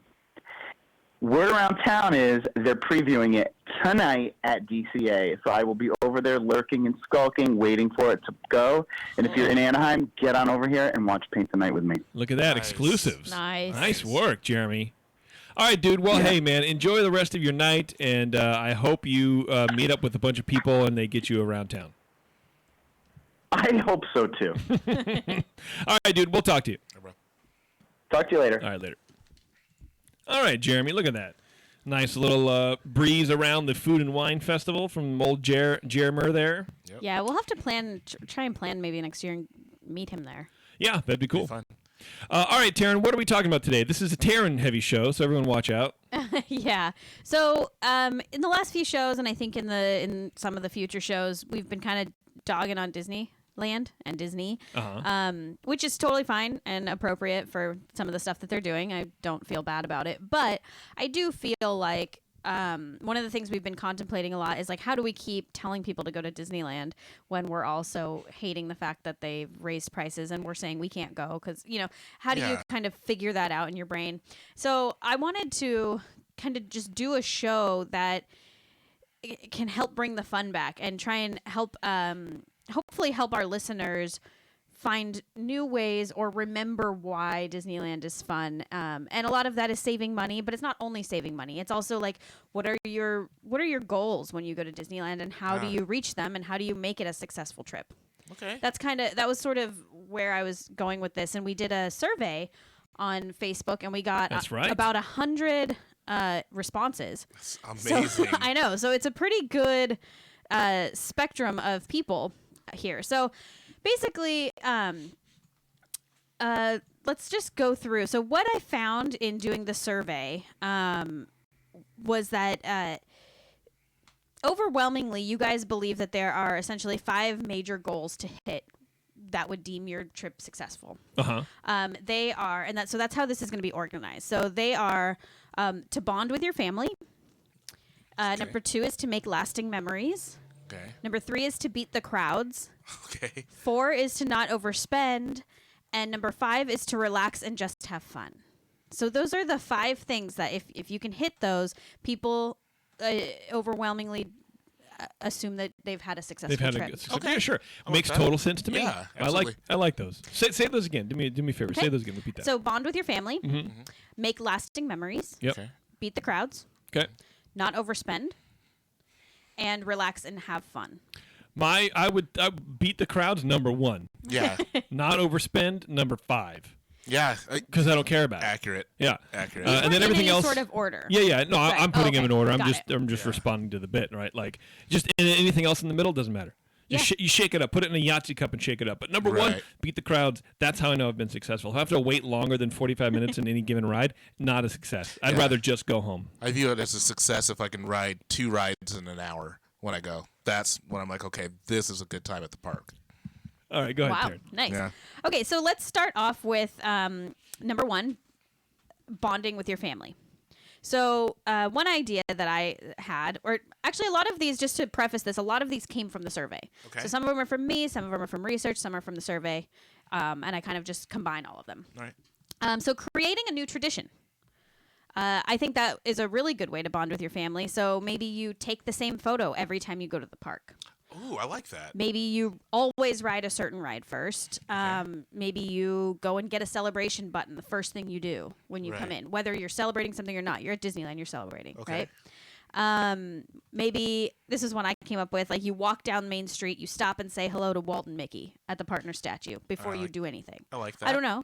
Speaker 6: word around town is they're previewing it tonight at DCA. So I will be over there lurking and skulking, waiting for it to go. And if you're in Anaheim, get on over here and watch Paint the Night with me.
Speaker 2: Look at that.
Speaker 3: Nice.
Speaker 2: Exclusives.
Speaker 4: Nice.
Speaker 2: Nice work, Jeremy. All right, dude. Well, hey, man, enjoy the rest of your night, and I hope you meet up with a bunch of people and they get you around town.
Speaker 6: I hope so, too.
Speaker 2: All right, dude. We'll talk to you.
Speaker 6: Talk to you later.
Speaker 2: All right, later. All right, Jeremy. Look at that. Nice little breeze around the Food and Wine Festival from old Jeremy there.
Speaker 4: Yeah, we'll have to try and plan maybe next year and meet him there.
Speaker 2: Yeah, that'd be cool.
Speaker 3: Fun.
Speaker 2: All right, Taryn, what are we talking about today? This is a Taryn-heavy show, so everyone watch out.
Speaker 4: Yeah. So, in the last few shows, and I think in some of the future shows, we've been kind of dogging on Disneyland and Disney, which is totally fine and appropriate for some of the stuff that they're doing. I don't feel bad about it, but I do feel like one of the things we've been contemplating a lot is like, how do we keep telling people to go to Disneyland when we're also hating the fact that they've raised prices and we're saying we can't go because, how do you
Speaker 3: Yeah.
Speaker 4: kind of figure that out in your brain? So I wanted to kind of just do a show that can help bring the fun back and try and help, hopefully help our listeners find new ways or remember why Disneyland is fun. And a lot of that is saving money, but it's not only saving money. It's also like, what are your goals when you go to Disneyland, and how do you reach them, and how do you make it a successful trip?
Speaker 3: Okay.
Speaker 4: That was sort of where I was going with this. And we did a survey on Facebook, and we got about 100 responses.
Speaker 3: That's amazing.
Speaker 4: So, I know. So it's a pretty good spectrum of people here. So basically, let's just go through. So what I found in doing the survey was that overwhelmingly, you guys believe that there are essentially 5 major goals to hit that would deem your trip successful. They are, and so that's how this is going to be organized. So they are to bond with your family. Number 2 is to make lasting memories.
Speaker 3: Okay.
Speaker 4: Number 3 is to beat the crowds.
Speaker 3: Okay.
Speaker 4: 4 is to not overspend. And number 5 is to relax and just have fun. So those are the 5 things that if you can hit those, people overwhelmingly assume that they've had a successful trip.
Speaker 3: Okay.
Speaker 2: Yeah, sure.
Speaker 3: I like
Speaker 2: Makes
Speaker 3: that.
Speaker 2: total sense to me.
Speaker 3: Yeah, absolutely.
Speaker 2: I like those. Say those again. Do me a favor.
Speaker 4: Okay.
Speaker 2: Say those again. Repeat that.
Speaker 4: So bond with your family. Make lasting memories.
Speaker 2: Yep.
Speaker 3: Okay.
Speaker 4: Beat the crowds.
Speaker 2: Okay.
Speaker 4: Not overspend. And relax and have fun.
Speaker 2: I would beat the crowds, number 1.
Speaker 3: Yeah.
Speaker 2: Not overspend, number 5.
Speaker 3: Yeah.
Speaker 2: Because I don't care about it.
Speaker 3: Accurate.
Speaker 2: Yeah.
Speaker 3: Accurate.
Speaker 2: And then everything
Speaker 4: in any
Speaker 2: else.
Speaker 4: sort of order.
Speaker 2: Yeah. No,
Speaker 4: Right.
Speaker 2: I'm putting them in order.
Speaker 4: Got it.
Speaker 2: I'm just responding to the bit, right? Like, just anything else in the middle doesn't matter. Just
Speaker 4: Yeah.
Speaker 2: you shake it up. Put it in a Yahtzee cup and shake it up. But number 1,
Speaker 3: Right.
Speaker 2: beat the crowds. That's how I know I've been successful. If I have to wait longer than 45 minutes in any given ride, not a success. I'd
Speaker 3: Yeah.
Speaker 2: rather just go home.
Speaker 3: I view it as a success if I can ride 2 rides in an hour when I go. That's when I'm like, okay, this is a good time at the park.
Speaker 2: All right, go ahead,
Speaker 4: Wow.
Speaker 2: Karen.
Speaker 4: Nice.
Speaker 3: Yeah.
Speaker 4: Okay, so let's start off with number 1, bonding with your family. So one idea that I had, or actually a lot of these, just to preface this, a lot of these came from the survey.
Speaker 3: Okay.
Speaker 4: So some of them are from me, some of them are from research, some are from the survey, and I kind of just combine all of them.
Speaker 3: All right.
Speaker 4: So creating a new tradition. I think that is a really good way to bond with your family. So maybe you take the same photo every time you go to the park.
Speaker 3: Ooh, I like that.
Speaker 4: Maybe you always ride a certain ride first. Maybe you go and get a celebration button the first thing you do when you come
Speaker 3: Right.
Speaker 4: in, whether you're celebrating something or not. You're at Disneyland, you're celebrating,
Speaker 3: Okay.
Speaker 4: right? Maybe this is one I came up with. Like, you walk down Main Street, you stop and say hello to Walt and Mickey at the partner statue before you do anything.
Speaker 3: I like that.
Speaker 4: I don't know.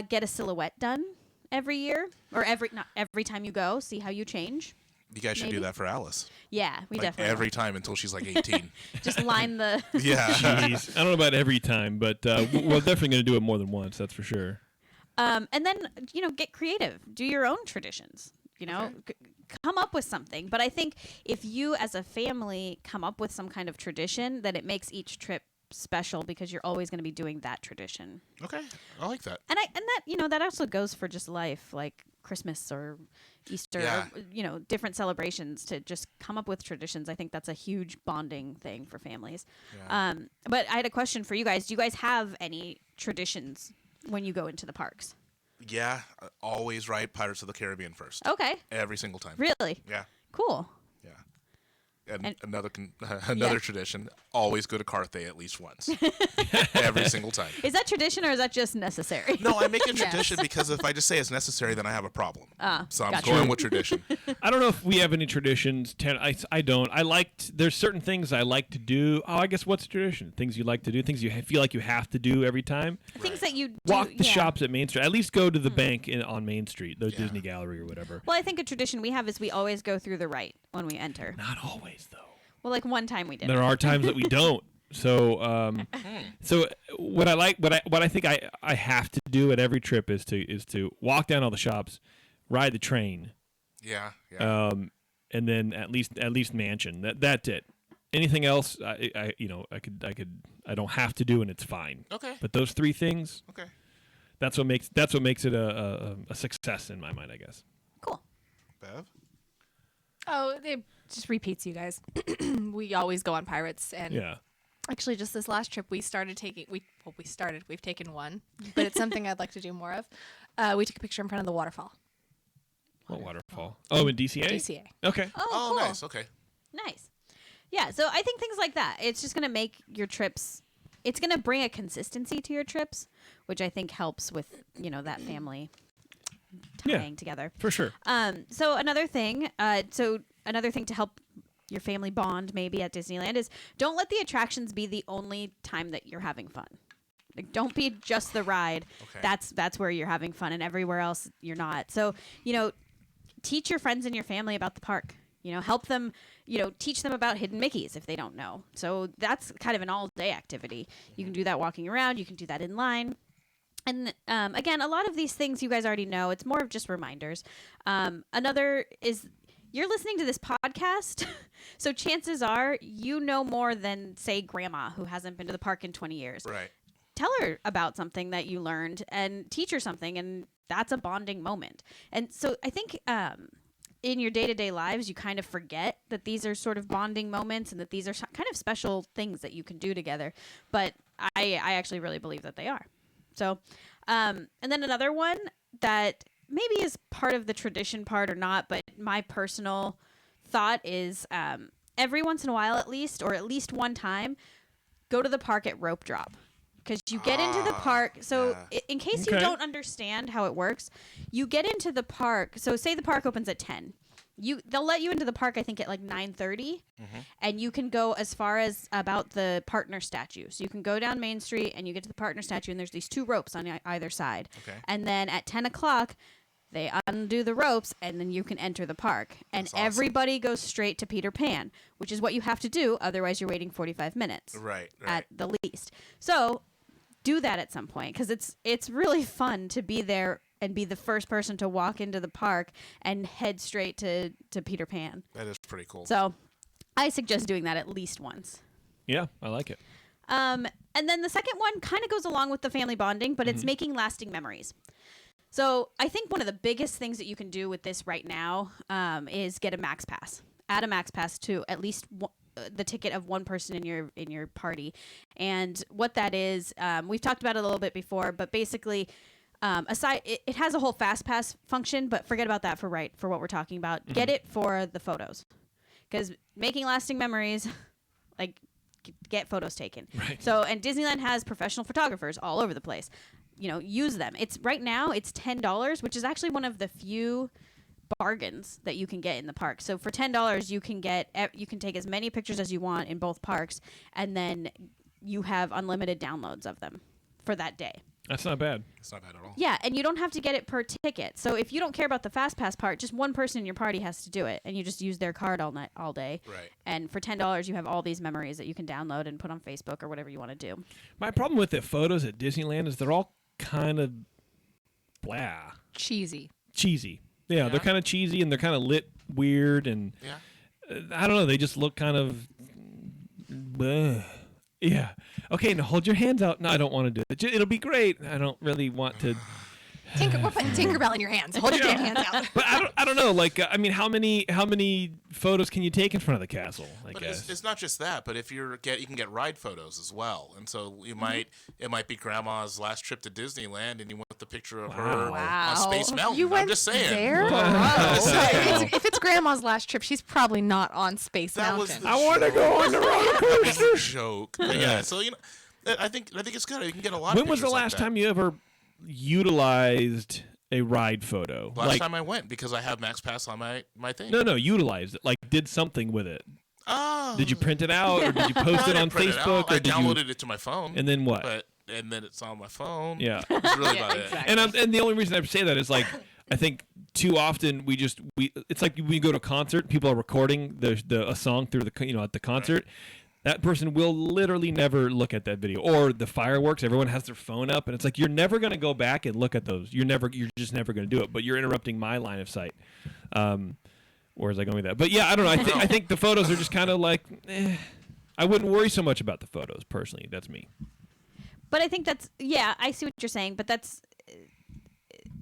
Speaker 4: Get a silhouette done every year, or not every time you go. See how you change.
Speaker 3: You guys should
Speaker 4: Maybe.
Speaker 3: do that for Alice.
Speaker 4: Yeah, we
Speaker 3: Like
Speaker 4: definitely
Speaker 3: every time until she's like 18.
Speaker 4: just line the.
Speaker 3: Yeah.
Speaker 2: Jeez. I don't know about every time, but we're definitely going to do it more than once. That's for sure.
Speaker 4: And then get creative. Do your own traditions. Come up with something. But I think if you as a family come up with some kind of tradition, then it makes each trip special because you're always going to be doing that tradition.
Speaker 3: Okay. I like that.
Speaker 4: And that also goes for just life, like Christmas or Easter,
Speaker 3: Yeah.
Speaker 4: or, different celebrations. To just come up with traditions, I think that's a huge bonding thing for families.
Speaker 3: Yeah.
Speaker 4: But I had a question for you guys. Do you guys have any traditions when you go into the parks?
Speaker 3: Yeah. I always ride Pirates of the Caribbean first.
Speaker 4: Okay,
Speaker 3: Every single time.
Speaker 4: really
Speaker 3: Yeah.
Speaker 4: cool.
Speaker 3: Yeah. And,
Speaker 4: And-
Speaker 3: another tradition, always go to Carthay at least once. Every single time.
Speaker 4: Is that tradition or is that just necessary?
Speaker 3: No, I make it tradition because if I just say it's necessary, then I have a problem. So I'm
Speaker 4: gotcha.
Speaker 3: going with tradition.
Speaker 2: I don't know if we have any traditions. I don't. There's certain things I like to do. Oh, I guess what's a tradition? Things you like to do. Things you feel like you have to do every time.
Speaker 4: Things that you do,
Speaker 2: Walk the
Speaker 4: yeah.
Speaker 2: shops at Main Street. At least go to the bank on Main Street, the Disney Gallery or whatever.
Speaker 4: Well, I think a tradition we have is we always go through the right when we enter.
Speaker 2: Not always, though.
Speaker 4: Well, like one time we did.
Speaker 2: There are times that we don't. So, so what I think I have to do at every trip is to walk down all the shops, ride the train,
Speaker 3: Yeah. Yeah.
Speaker 2: and then at least mansion. That's it. Anything else, I don't have to do, and it's fine.
Speaker 3: Okay.
Speaker 2: But those 3 things,
Speaker 3: Okay.
Speaker 2: that's what makes it a success in my mind, I guess.
Speaker 4: Cool.
Speaker 3: Bev?
Speaker 5: Oh, it just repeats, you guys. We always go on Pirates, and
Speaker 2: Yeah.
Speaker 5: actually, just this last trip, we've taken one, but it's something I'd like to do more of. We took a picture in front of the waterfall.
Speaker 2: What waterfall? Oh, in DCA.
Speaker 5: DCA.
Speaker 2: Okay.
Speaker 3: Oh,
Speaker 4: cool.
Speaker 3: nice. Okay.
Speaker 4: Nice. Yeah, so I think things like that. It's just going to make your trips it's going to bring a consistency to your trips, which I think helps with, that family tying together.
Speaker 2: For sure.
Speaker 4: So another thing to help your family bond maybe at Disneyland is don't let the attractions be the only time that you're having fun. Like, don't be just the ride.
Speaker 3: Okay.
Speaker 4: That's where you're having fun, and everywhere else you're not. So, teach your friends and your family about the park. Help them, teach them about hidden Mickeys if they don't know. So that's kind of an all-day activity. You can do that walking around. You can do that in line. And again, a lot of these things you guys already know. It's more of just reminders. Another is you're listening to this podcast, so chances are you know more than, say, Grandma, who hasn't been to the park in 20 years.
Speaker 3: Right.
Speaker 4: Tell her about something that you learned and teach her something, and that's a bonding moment. And so I think in your day-to-day lives, you kind of forget that these are sort of bonding moments and that these are kind of special things that you can do together. But I actually really believe that they are. So, and then another one that maybe is part of the tradition part or not, but my personal thought is every once in a while at least, or at least one time, go to the park at rope drop. Because you get into the park. So in case you don't understand how it works, you get into the park. So say the park opens at 10. They'll let you into the park, I think, at like 9:30. And you can go as far as about the partner statue. So you can go down Main Street and you get to the partner statue, and there's these 2 ropes on either side.
Speaker 3: Okay.
Speaker 4: And then at 10 o'clock, they undo the ropes, and then you can enter the park. And
Speaker 3: That's awesome.
Speaker 4: Everybody goes straight to Peter Pan, which is what you have to do. Otherwise, you're waiting 45 minutes.
Speaker 3: Right.
Speaker 4: At the least. So do that at some point, because it's really fun to be there and be the first person to walk into the park and head straight to Peter Pan.
Speaker 3: That is pretty cool.
Speaker 4: So I suggest doing that at least once.
Speaker 2: Yeah, I like it.
Speaker 4: And then the second one kind of goes along with the family bonding, but it's making lasting memories. So I think one of the biggest things that you can do with this right now is get a Max Pass. Add a Max Pass to at least the ticket of one person in your party. And what that is, we've talked about it a little bit before, but basically it has a whole fast pass function, but forget about that for what we're talking about. Get it for the photos, because making lasting memories, like, get photos taken.
Speaker 2: Right.
Speaker 4: So, and Disneyland has professional photographers all over the place. Use them. It's right now it's $10, which is actually one of the few bargains that you can get in the park. So for $10, you can take as many pictures as you want in both parks, and then you have unlimited downloads of them for that day.
Speaker 2: That's not bad.
Speaker 3: It's not bad at all.
Speaker 4: Yeah, and you don't have to get it per ticket. So if you don't care about the fast pass part, just one person in your party has to do it, and you just use their card all day.
Speaker 3: Right.
Speaker 4: And for $10, you have all these memories that you can download and put on Facebook or whatever you want to do.
Speaker 2: My problem with the photos at Disneyland is they're all kind of blah.
Speaker 5: Cheesy.
Speaker 2: Cheesy. Yeah, they're kind of cheesy, and they're kind of lit weird, and I don't know. They just look kind of. Yeah. Okay, now hold your hands out. No, I don't want to do it. It'll be great. I don't really want to.
Speaker 5: We're putting Tinkerbell in your hands. Hold your damn hands out.
Speaker 2: But I don't know. Like, I mean, how many photos can you take in front of the castle? I
Speaker 3: But
Speaker 2: guess
Speaker 3: it's not just that, but if you can get ride photos as well, and so it might be Grandma's last trip to Disneyland, and you want the picture of her on Space Mountain.
Speaker 5: You went
Speaker 3: I'm just saying.
Speaker 5: there?
Speaker 2: Wow.
Speaker 5: If it's Grandma's last trip, she's probably not on Space
Speaker 3: That was
Speaker 5: Mountain.
Speaker 3: the
Speaker 2: I want to go on the roller coaster.
Speaker 3: joke. But yeah, so I think it's good. You can get a lot.
Speaker 2: When
Speaker 3: of
Speaker 2: was the
Speaker 3: pictures like
Speaker 2: last
Speaker 3: that.
Speaker 2: time you ever utilized a ride photo?
Speaker 3: Last time I went, because I have Max Pass on my thing.
Speaker 2: No, utilized it. Like, did something with it.
Speaker 3: Oh.
Speaker 2: Did you print it out, or did you post it on Facebook, or
Speaker 3: I
Speaker 2: did you?
Speaker 3: downloaded it to my phone.
Speaker 2: And then what?
Speaker 3: And then it's on my phone.
Speaker 2: Yeah.
Speaker 3: That's really about it.
Speaker 5: exactly.
Speaker 2: And the only reason I say that is, like, I think too often it's like when you go to a concert, people are recording a song through at the concert. That person will literally never look at that video, or the fireworks. Everyone has their phone up, and it's like you're never going to go back and look at those. You're just never going to do it. But you're interrupting my line of sight. Where is I going with that? But yeah, I don't know. I think the photos are just kind of like, I wouldn't worry so much about the photos personally. That's me.
Speaker 4: But I think I see what you're saying, but that's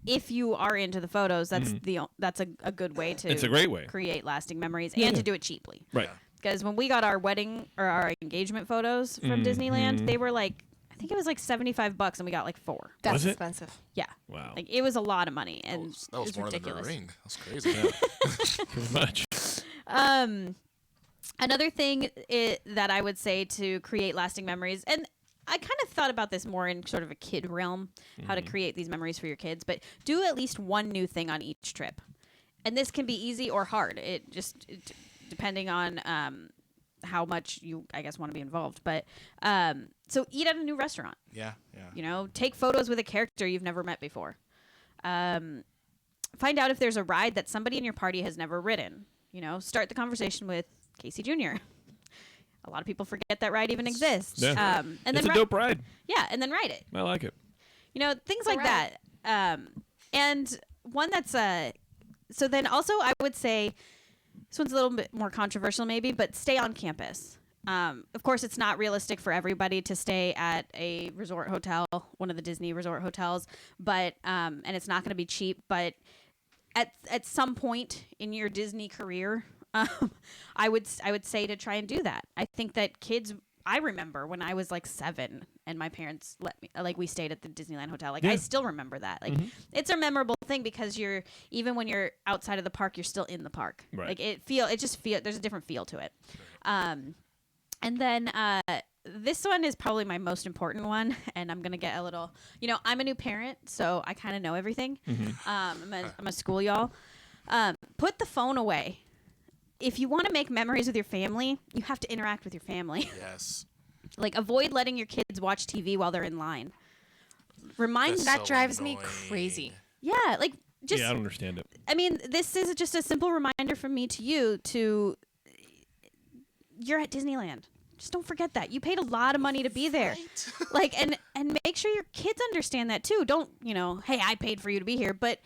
Speaker 4: if you are into the photos, that's that's a good way to.
Speaker 2: It's a great way.
Speaker 4: Create lasting memories and to do it cheaply.
Speaker 2: Right.
Speaker 4: Because when we got our wedding or our engagement photos from Disneyland, they were like, I think it was like $75, and we got like 4.
Speaker 5: That's
Speaker 2: Was it?
Speaker 5: expensive.
Speaker 4: Yeah.
Speaker 2: Wow.
Speaker 4: Like, it was a lot of money, and
Speaker 3: That was
Speaker 4: it was
Speaker 3: more
Speaker 4: ridiculous.
Speaker 3: than the ring. That's crazy.
Speaker 2: Pretty much.
Speaker 4: Another thing that I would say to create lasting memories, and I kind of thought about this more in sort of a kid realm, how to create these memories for your kids, but do at least one new thing on each trip. And this can be easy or hard. Depending on how much you, I guess, want to be involved. But so eat at a new restaurant.
Speaker 3: Yeah.
Speaker 4: You know, take photos with a character you've never met before. Find out if there's a ride that somebody in your party has never ridden. You know, start the conversation with Casey Jr. A lot of people forget that ride even exists.
Speaker 2: Yeah.
Speaker 4: And
Speaker 2: It's
Speaker 4: then
Speaker 2: a dope ride.
Speaker 4: Yeah, and then ride it.
Speaker 2: I like it.
Speaker 4: You know, things like that. And one that's so then also I would say this one's a little bit more controversial maybe, but stay on campus. Of course, it's not realistic for everybody to stay at a resort hotel, one of the Disney resort hotels, but and it's not going to be cheap. But at some point in your Disney career, I would say to try and do that. I think that kids. I remember when I was like 7 and my parents let me, like we stayed at the Disneyland hotel. Like I still remember that. Like it's a memorable thing because even when you're outside of the park, you're still in the park.
Speaker 2: Right.
Speaker 4: Like there's a different feel to it. And then this one is probably my most important one, and I'm gonna get a little. You know, I'm a new parent, so I kind of know everything. I'm a school y'all. Put the phone away. If you want to make memories with your family, you have to interact with your family.
Speaker 3: Yes.
Speaker 4: Like, avoid letting your kids watch TV while they're in line.
Speaker 5: That drives me
Speaker 3: annoying.
Speaker 5: crazy.
Speaker 4: Yeah, like, just...
Speaker 2: Yeah, I don't understand it.
Speaker 4: I mean, this is just a simple reminder from me to you to... You're at Disneyland. Just don't forget that. You paid a lot of money to be there. Like, and make sure your kids understand that, too. Don't, hey, I paid for you to be here. But,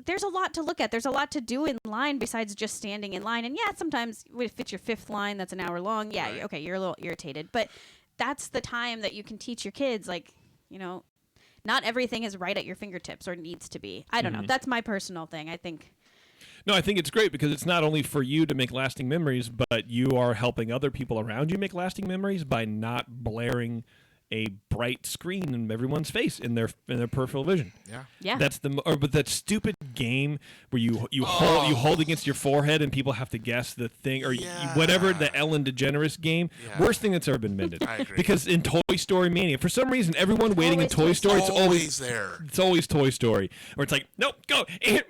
Speaker 4: there's a lot to look at. There's a lot to do in line besides just standing in line. And yeah, sometimes if it's your 5th line, that's an hour long. Yeah,
Speaker 3: Right.
Speaker 4: Okay, you're a little irritated. But that's the time that you can teach your kids, like, not everything is right at your fingertips or needs to be. I don't know. That's my personal thing, I think.
Speaker 2: No, I think it's great because it's not only for you to make lasting memories, but you are helping other people around you make lasting memories by not blaring a bright screen in everyone's face in their peripheral vision.
Speaker 4: Yeah.
Speaker 2: That's but that stupid game where you hold against your forehead and people have to guess the thing or whatever, the Ellen DeGeneres game. Worst thing that's ever been invented.
Speaker 3: I agree.
Speaker 2: Because in Toy Story Mania, for some reason, everyone waiting in Toy Story, it's always
Speaker 3: there.
Speaker 2: It's always Toy Story, where it's like, nope, go, and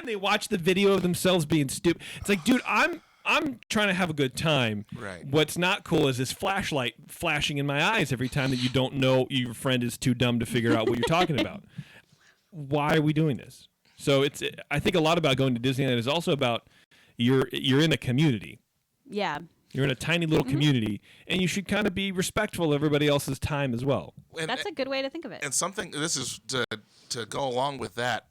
Speaker 2: they watch the video of themselves being stupid. It's like, dude, I'm trying to have a good time.
Speaker 3: Right.
Speaker 2: What's not cool is this flashlight flashing in my eyes every time that you don't know your friend is too dumb to figure out what you're talking about. Why are we doing this? So I think a lot about going to Disneyland is also about you're in a community.
Speaker 4: Yeah.
Speaker 2: You're in a tiny little community, and you should kind of be respectful of everybody else's time as well.
Speaker 4: That's a good way to think of it.
Speaker 3: And something, this is to go along with that,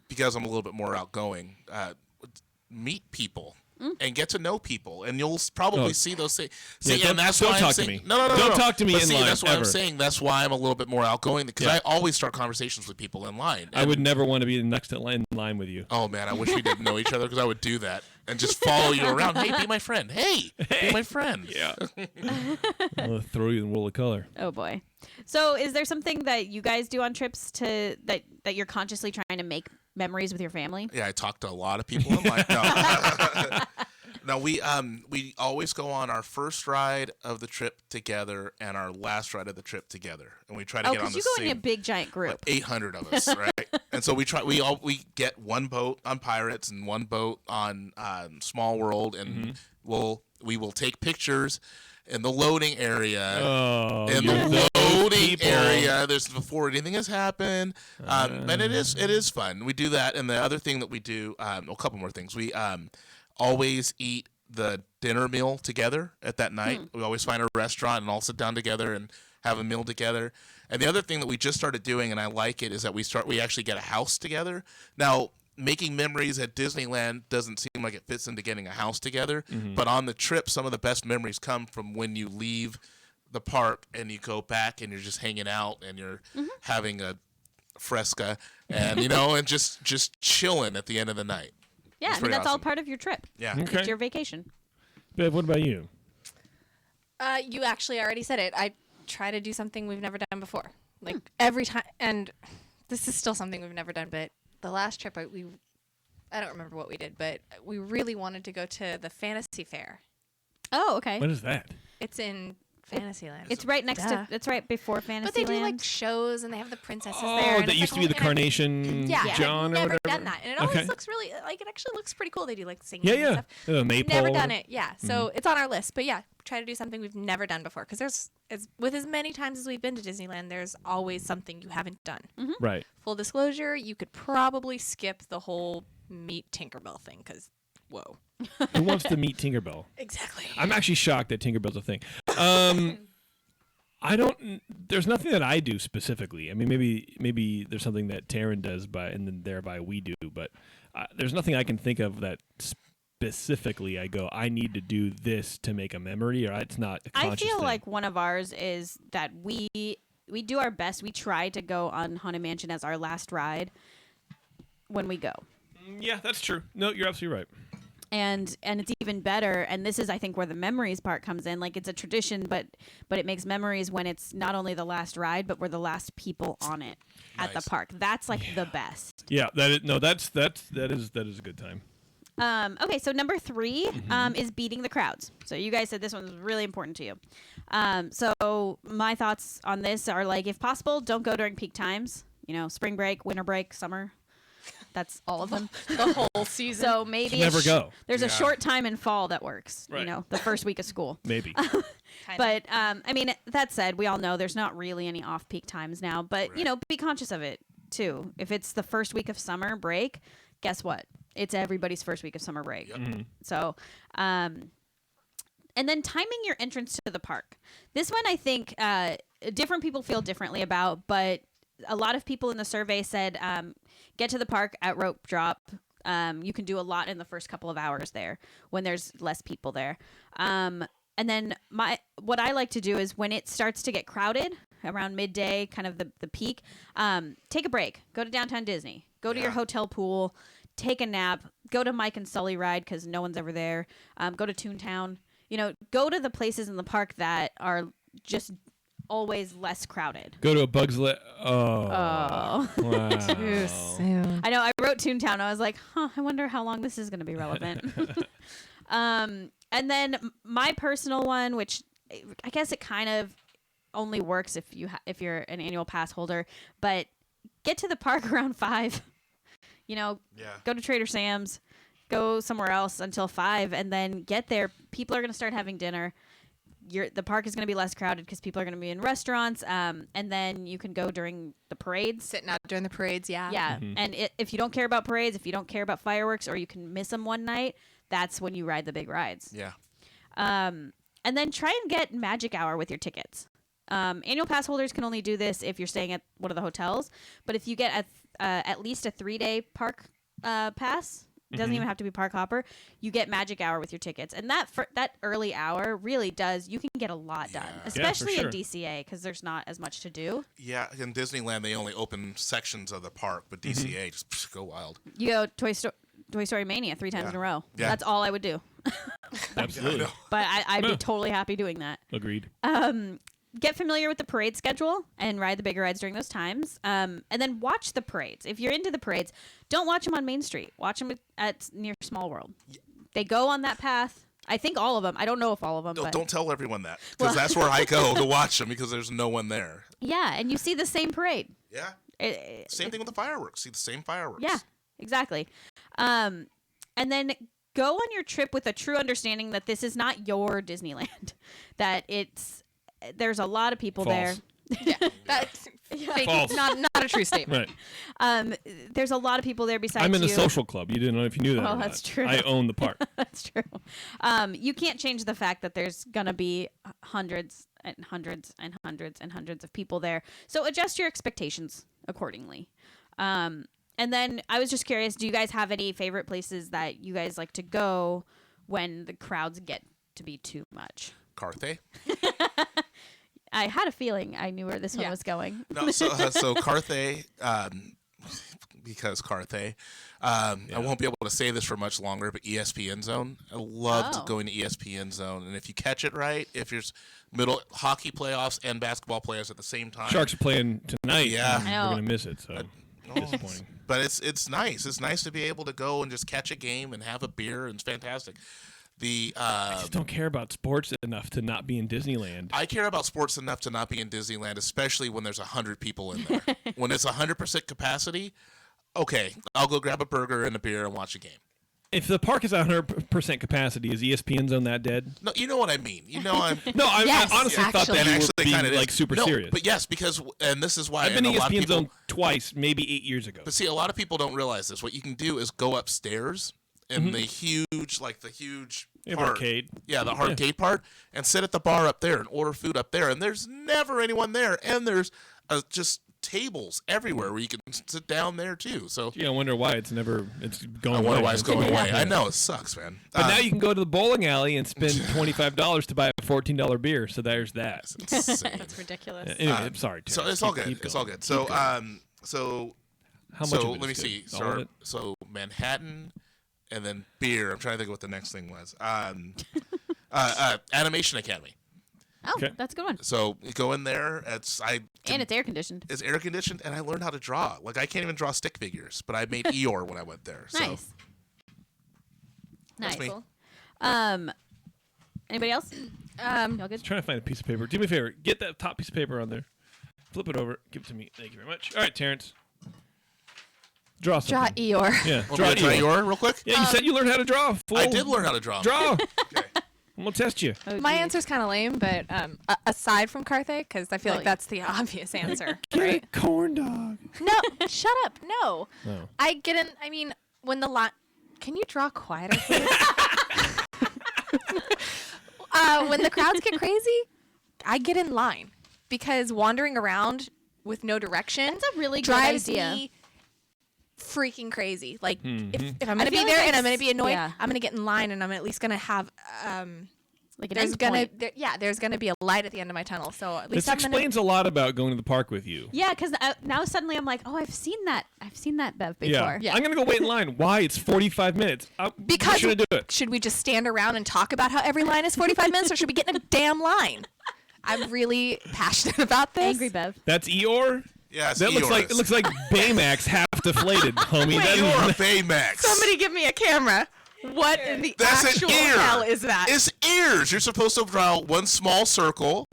Speaker 3: because I'm a little bit more outgoing, meet people. And get to know people, and you'll probably see those things.
Speaker 2: Yeah,
Speaker 3: and that's
Speaker 2: don't
Speaker 3: why
Speaker 2: talk
Speaker 3: I'm
Speaker 2: to
Speaker 3: saying,
Speaker 2: me.
Speaker 3: No.
Speaker 2: Don't talk to me
Speaker 3: But
Speaker 2: in
Speaker 3: see,
Speaker 2: line,
Speaker 3: that's why
Speaker 2: ever.
Speaker 3: I'm saying. That's why I'm a little bit more outgoing because
Speaker 2: Yeah.
Speaker 3: I always start conversations with people in line.
Speaker 2: I would never want to be next in line with you.
Speaker 3: Oh man, I wish we didn't know each other because I would do that and just follow you around. Hey, be my friend. Hey, be my friend.
Speaker 2: Yeah. I'll throw you in the world of color.
Speaker 4: Oh boy. So is there something that you guys do on trips that you're consciously trying to make memories with your family?
Speaker 3: Yeah, I talk to a lot of people in line. No. No, we always go on our first ride of the trip together and our last ride of the trip together, and we try to get on the
Speaker 4: you go
Speaker 3: same.
Speaker 4: in a big giant group.
Speaker 3: Like 800 of us, right? And so we get one boat on Pirates and one boat on Small World, and we will take pictures in the loading area.
Speaker 2: Oh,
Speaker 3: in the loading area, there's before anything has happened, and it is fun. We do that, and the other thing that we do, a couple more things. We always eat the dinner meal together at that night. We always find a restaurant and all sit down together and have a meal together. And the other thing that we just started doing, and I like it, is that we actually get a house together. Now, making memories at Disneyland doesn't seem like it fits into getting a house together, but on the trip, some of the best memories come from when you leave the park and you go back and you're just hanging out and you're having a fresca and and just chilling at the end of the night.
Speaker 4: Yeah,
Speaker 3: It's
Speaker 4: I mean, that's all
Speaker 3: awesome.
Speaker 4: part of your trip.
Speaker 3: Yeah.
Speaker 2: Okay.
Speaker 4: It's your vacation.
Speaker 2: Bev, what about you?
Speaker 5: You actually already said it. I try to do something we've never done before. Like every time, and this is still something we've never done, but the last trip I don't remember what we did, but we really wanted to go to the Fantasy Fair.
Speaker 4: Oh, okay.
Speaker 2: What is that?
Speaker 5: It's in Fantasyland.
Speaker 4: It's right next
Speaker 5: Duh.
Speaker 4: to. It's right before Fantasyland.
Speaker 5: But they do like shows and they have the princesses there.
Speaker 2: Oh,
Speaker 5: and
Speaker 2: that
Speaker 5: it's
Speaker 2: used
Speaker 5: like
Speaker 2: to be the
Speaker 5: a whole- and
Speaker 2: Carnation
Speaker 5: Yeah,
Speaker 2: John
Speaker 5: I've
Speaker 2: or
Speaker 5: never
Speaker 2: whatever.
Speaker 5: done that, and it always
Speaker 2: Okay.
Speaker 5: looks really like it actually looks pretty cool. They do like singing
Speaker 2: Yeah,
Speaker 5: and
Speaker 2: yeah.
Speaker 5: stuff.
Speaker 2: Maypole.
Speaker 5: Never done it, yeah. So it's on our list, but yeah, try to do something we've never done before because with as many times as we've been to Disneyland, there's always something you haven't done.
Speaker 2: Right.
Speaker 5: Full disclosure, you could probably skip the whole meet Tinkerbell thing because, whoa.
Speaker 2: Who wants to meet Tinkerbell?
Speaker 5: Exactly.
Speaker 2: I'm actually shocked that Tinkerbell's a thing. I don't. There's nothing that I do specifically. I mean, maybe there's something that Taryn does, and then thereby we do. But there's nothing I can think of that specifically I go, I need to do this to make a memory, or it's not a
Speaker 4: I
Speaker 2: conscious
Speaker 4: feel
Speaker 2: thing.
Speaker 4: like one of ours is that we do our best. We try to go on Haunted Mansion as our last ride when we go.
Speaker 2: Yeah, that's true. No, you're absolutely right.
Speaker 4: And it's even better, and this is I think where the memories part comes in. Like, it's a tradition, but it makes memories when it's not only the last ride, but we're the last people on it at
Speaker 3: Nice.
Speaker 4: the park. That's like the best.
Speaker 2: Yeah, that is a good time.
Speaker 4: Okay, so number 3 is beating the crowds. So you guys said this one was really important to you. So my thoughts on this are like, if possible, don't go during peak times. You know, spring break, winter break, summer. That's all of them.
Speaker 5: The whole season.
Speaker 4: So maybe
Speaker 2: Never go.
Speaker 4: There's
Speaker 3: Yeah.
Speaker 4: a short time in fall that works.
Speaker 2: Right.
Speaker 4: You know, the first week of school.
Speaker 2: Maybe.
Speaker 4: But I mean, that said, we all know there's not really any off-peak times now. But you know, be conscious of it too. If it's the first week of summer break, guess what? It's everybody's first week of summer break. So, and then timing your entrance to the park. This one, I think, different people feel differently about, but a lot of people in the survey said, get to the park at rope drop. You can do a lot in the first couple of hours there when there's less people there. And then what I like to do is when it starts to get crowded around midday, kind of the peak, take a break. Go to Downtown Disney. Go to your hotel pool. Take a nap. Go to Mike and Sully ride because no one's ever there. Go to Toontown. You know, go to the places in the park that are just always less crowded.
Speaker 2: Go to a Bugs Life. Oh.
Speaker 4: Oh.
Speaker 2: Wow.
Speaker 5: Too soon.
Speaker 4: I know. I wrote Toontown. I was like, I wonder how long this is going to be relevant. And then my personal one, which I guess it kind of only works if you're an annual pass holder, but get to the park around 5. You know, go to Trader Sam's, go somewhere else until 5, and then get there. People are going to start having dinner. The park is going to be less crowded because people are going to be in restaurants, and then you can go during the parades.
Speaker 5: Sitting out during the parades, yeah.
Speaker 4: Yeah, and if you don't care about parades, if you don't care about fireworks, or you can miss them one night, that's when you ride the big rides.
Speaker 3: Yeah.
Speaker 4: And then try and get Magic Hour with your tickets. Annual pass holders can only do this if you're staying at one of the hotels, but if you get at least a 3-day park pass, it doesn't even have to be park hopper, you get Magic Hour with your tickets. And that early hour really does, you can get a lot done, especially
Speaker 2: sure.
Speaker 4: in DCA because there's not as much to do.
Speaker 3: Yeah, in Disneyland, they only open sections of the park, but DCA just go wild.
Speaker 4: You go Toy Story Mania 3 times in a row.
Speaker 3: Yeah.
Speaker 4: That's all I would do.
Speaker 2: Absolutely.
Speaker 4: But I'd be totally happy doing that.
Speaker 2: Agreed.
Speaker 4: Get familiar with the parade schedule and ride the bigger rides during those times. And then watch the parades. If you're into the parades, don't watch them on Main Street. Watch them near Small World. They go on that path. I think all of them. I don't know if all of them.
Speaker 3: No,
Speaker 4: but
Speaker 3: don't tell everyone that, because that's where I go to watch them because there's no one there.
Speaker 4: yeah, and you see the same parade.
Speaker 3: Yeah. Same thing with the fireworks. See the same fireworks.
Speaker 4: Yeah, exactly. And then go on your trip with a true understanding that this is not your Disneyland. That there's a lot of people
Speaker 2: False.
Speaker 4: there.
Speaker 5: That's fake.
Speaker 2: False.
Speaker 5: Not a true statement.
Speaker 2: Right.
Speaker 4: There's a lot of people there besides
Speaker 2: I'm in the
Speaker 4: you.
Speaker 2: social club. You didn't know if you knew that.
Speaker 4: Oh,
Speaker 2: or not.
Speaker 4: that's true.
Speaker 2: I own the park.
Speaker 4: That's true. You can't change the fact that there's gonna be hundreds and hundreds and hundreds and hundreds of people there. So adjust your expectations accordingly. And then I was just curious, do you guys have any favorite places that you guys like to go when the crowds get to be too much?
Speaker 3: Carthay.
Speaker 4: I had a feeling I knew where this one was going.
Speaker 3: No, so Carthay, because Carthay, I won't be able to say this for much longer, but ESPN Zone. I loved going to ESPN Zone, and if you catch it right, if there's middle hockey playoffs and basketball playoffs at the same time,
Speaker 2: Sharks are playing tonight.
Speaker 3: Yeah.
Speaker 2: We're going to miss it, so disappointing.
Speaker 3: But it's nice. It's nice to be able to go and just catch a game and have a beer, and it's fantastic.
Speaker 2: I just don't care about sports enough to not be in Disneyland.
Speaker 3: I care about sports enough to not be in Disneyland, especially when there's 100 people in there. When it's 100% capacity, okay, I'll go grab a burger and a beer and watch a game.
Speaker 2: If the park is at 100% capacity, is ESPN Zone that dead?
Speaker 3: No, you know what I mean. You know I'm.
Speaker 2: No,
Speaker 5: Yes,
Speaker 2: I honestly thought that
Speaker 5: actually.
Speaker 2: you
Speaker 3: And
Speaker 2: were
Speaker 3: kinda
Speaker 2: being like
Speaker 3: is.
Speaker 2: super
Speaker 3: No,
Speaker 2: serious.
Speaker 3: But yes, because and this is why
Speaker 2: I've been
Speaker 3: and a lot of
Speaker 2: ESPN
Speaker 3: people,
Speaker 2: Zone twice, maybe 8 years ago.
Speaker 3: But see, a lot of people don't realize this. What you can do is go upstairs in the huge
Speaker 2: Yeah,
Speaker 3: part.
Speaker 2: arcade.
Speaker 3: Yeah, the arcade part, and sit at the bar up there and order food up there. And there's never anyone there, and there's just tables everywhere where you can sit down there too. So
Speaker 2: Yeah, I wonder why it's going
Speaker 3: I wonder
Speaker 2: away.
Speaker 3: why it's going away. I know it sucks, man.
Speaker 2: But now you can go to the bowling alley and spend $25 to buy a $14 beer. So there's that.
Speaker 3: It's insane.
Speaker 4: It's ridiculous.
Speaker 2: Anyway, I'm sorry.
Speaker 3: So
Speaker 2: Terrence.
Speaker 3: it's all
Speaker 2: Keep
Speaker 3: good. It's
Speaker 2: going.
Speaker 3: all good. So so
Speaker 2: How much
Speaker 3: so
Speaker 2: of it
Speaker 3: let me
Speaker 2: is
Speaker 3: see.
Speaker 2: good? All of it?
Speaker 3: So Manhattan, and then beer. I'm trying to think of what the next thing was. Animation Academy.
Speaker 4: Oh,
Speaker 2: Okay.
Speaker 4: that's a good one.
Speaker 3: So you go in there.
Speaker 4: And it's air conditioned.
Speaker 3: It's air conditioned, and I learned how to draw. Like I can't even draw stick figures, but I made Eeyore when I went there. So
Speaker 4: Nice.
Speaker 3: That's
Speaker 4: Nice.
Speaker 3: me.
Speaker 4: Anybody else? Y'all good?
Speaker 2: Trying to find a piece of paper. Do me a favor. Get that top piece of paper on there. Flip it over. Give it to me. Thank you very much. All right, Terrence. Draw something.
Speaker 5: Draw Eeyore.
Speaker 2: Yeah.
Speaker 3: Want me to try Eeyore real quick?
Speaker 2: Yeah, you said you learned how to draw. Fool.
Speaker 3: I did learn how to draw.
Speaker 2: Draw.
Speaker 3: Okay.
Speaker 2: I'm going to test you.
Speaker 4: Oh,
Speaker 5: My
Speaker 4: geez.
Speaker 5: answer's kind of lame, but aside from Carthay, because I feel
Speaker 4: Well,
Speaker 5: like that's the obvious answer,
Speaker 2: Get
Speaker 5: right?
Speaker 2: a corn dog.
Speaker 5: No, shut up. No.
Speaker 2: No.
Speaker 5: I get in. I mean, when the line. Can you draw quieter, please? When the crowds get crazy, I get in line because wandering around with no direction
Speaker 4: That's a really good
Speaker 5: drives
Speaker 4: idea.
Speaker 5: me freaking crazy. Like if I'm
Speaker 4: I
Speaker 5: gonna be
Speaker 4: feel like
Speaker 5: there and I'm
Speaker 4: that's-
Speaker 5: gonna be annoyed,
Speaker 4: yeah.
Speaker 5: I'm gonna get in line and I'm at least gonna have
Speaker 4: Like an
Speaker 5: there's
Speaker 4: end
Speaker 5: gonna
Speaker 4: point.
Speaker 5: there's gonna be a light at the end of my tunnel. So at least
Speaker 2: This
Speaker 5: I'm gonna.
Speaker 2: explains a lot about going to the park with you.
Speaker 4: Yeah, because now suddenly I'm like, oh, I've seen that. I've seen that Bev before.
Speaker 2: Yeah.
Speaker 5: Yeah.
Speaker 2: I'm going to go wait in line. Why? It's 45 minutes.
Speaker 5: Because
Speaker 2: should I do it?
Speaker 5: should we just stand around and talk about how every line is 45 minutes, or should we get in a damn line? I'm really passionate about this.
Speaker 4: Angry Bev.
Speaker 2: That's Eeyore?
Speaker 3: Yeah, it's
Speaker 2: That looks like
Speaker 3: Eeyores.
Speaker 2: it looks like Baymax half deflated, homie. That is
Speaker 3: Eeyore Baymax.
Speaker 5: Somebody give me a camera. What in the
Speaker 3: That's an
Speaker 5: actual
Speaker 3: ear.
Speaker 5: hell is that?
Speaker 3: It's ears. You're supposed to draw one small circle,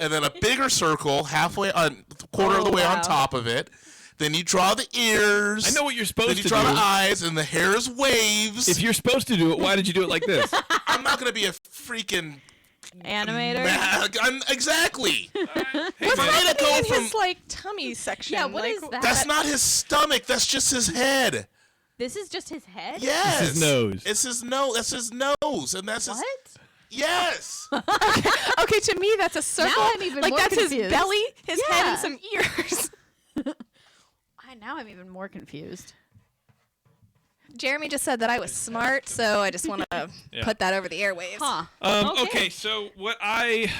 Speaker 3: and then a bigger circle halfway on quarter of the way on
Speaker 4: wow.
Speaker 3: top of it. Then you draw the ears.
Speaker 2: I know what you're supposed
Speaker 3: Then you
Speaker 2: to
Speaker 3: draw
Speaker 2: do.
Speaker 3: the eyes, and the hair is waves.
Speaker 2: If you're supposed to do it, why did you do it like this?
Speaker 3: I'm not gonna be a freaking
Speaker 4: Animator.
Speaker 3: exactly.
Speaker 2: Hey,
Speaker 3: If I
Speaker 2: man.
Speaker 3: made it go
Speaker 5: in
Speaker 3: from
Speaker 5: his like tummy section.
Speaker 4: Yeah, what
Speaker 5: like,
Speaker 4: is that?
Speaker 3: that's not his stomach. That's just his head.
Speaker 4: This is just his head?
Speaker 3: Yes.
Speaker 2: his nose.
Speaker 3: It's his nose. That's his nose, and that's his.
Speaker 4: What?
Speaker 3: Yes.
Speaker 5: Okay, to me that's a circle.
Speaker 4: I'm even
Speaker 5: like
Speaker 4: more
Speaker 5: that's
Speaker 4: confused.
Speaker 5: his belly, his head,
Speaker 4: Yeah.
Speaker 5: and some ears.
Speaker 4: Now I'm even more confused.
Speaker 5: Jeremy just said that I was smart, so I just want to
Speaker 2: Yeah.
Speaker 5: put that over the airwaves.
Speaker 4: Huh.
Speaker 2: Okay, so what I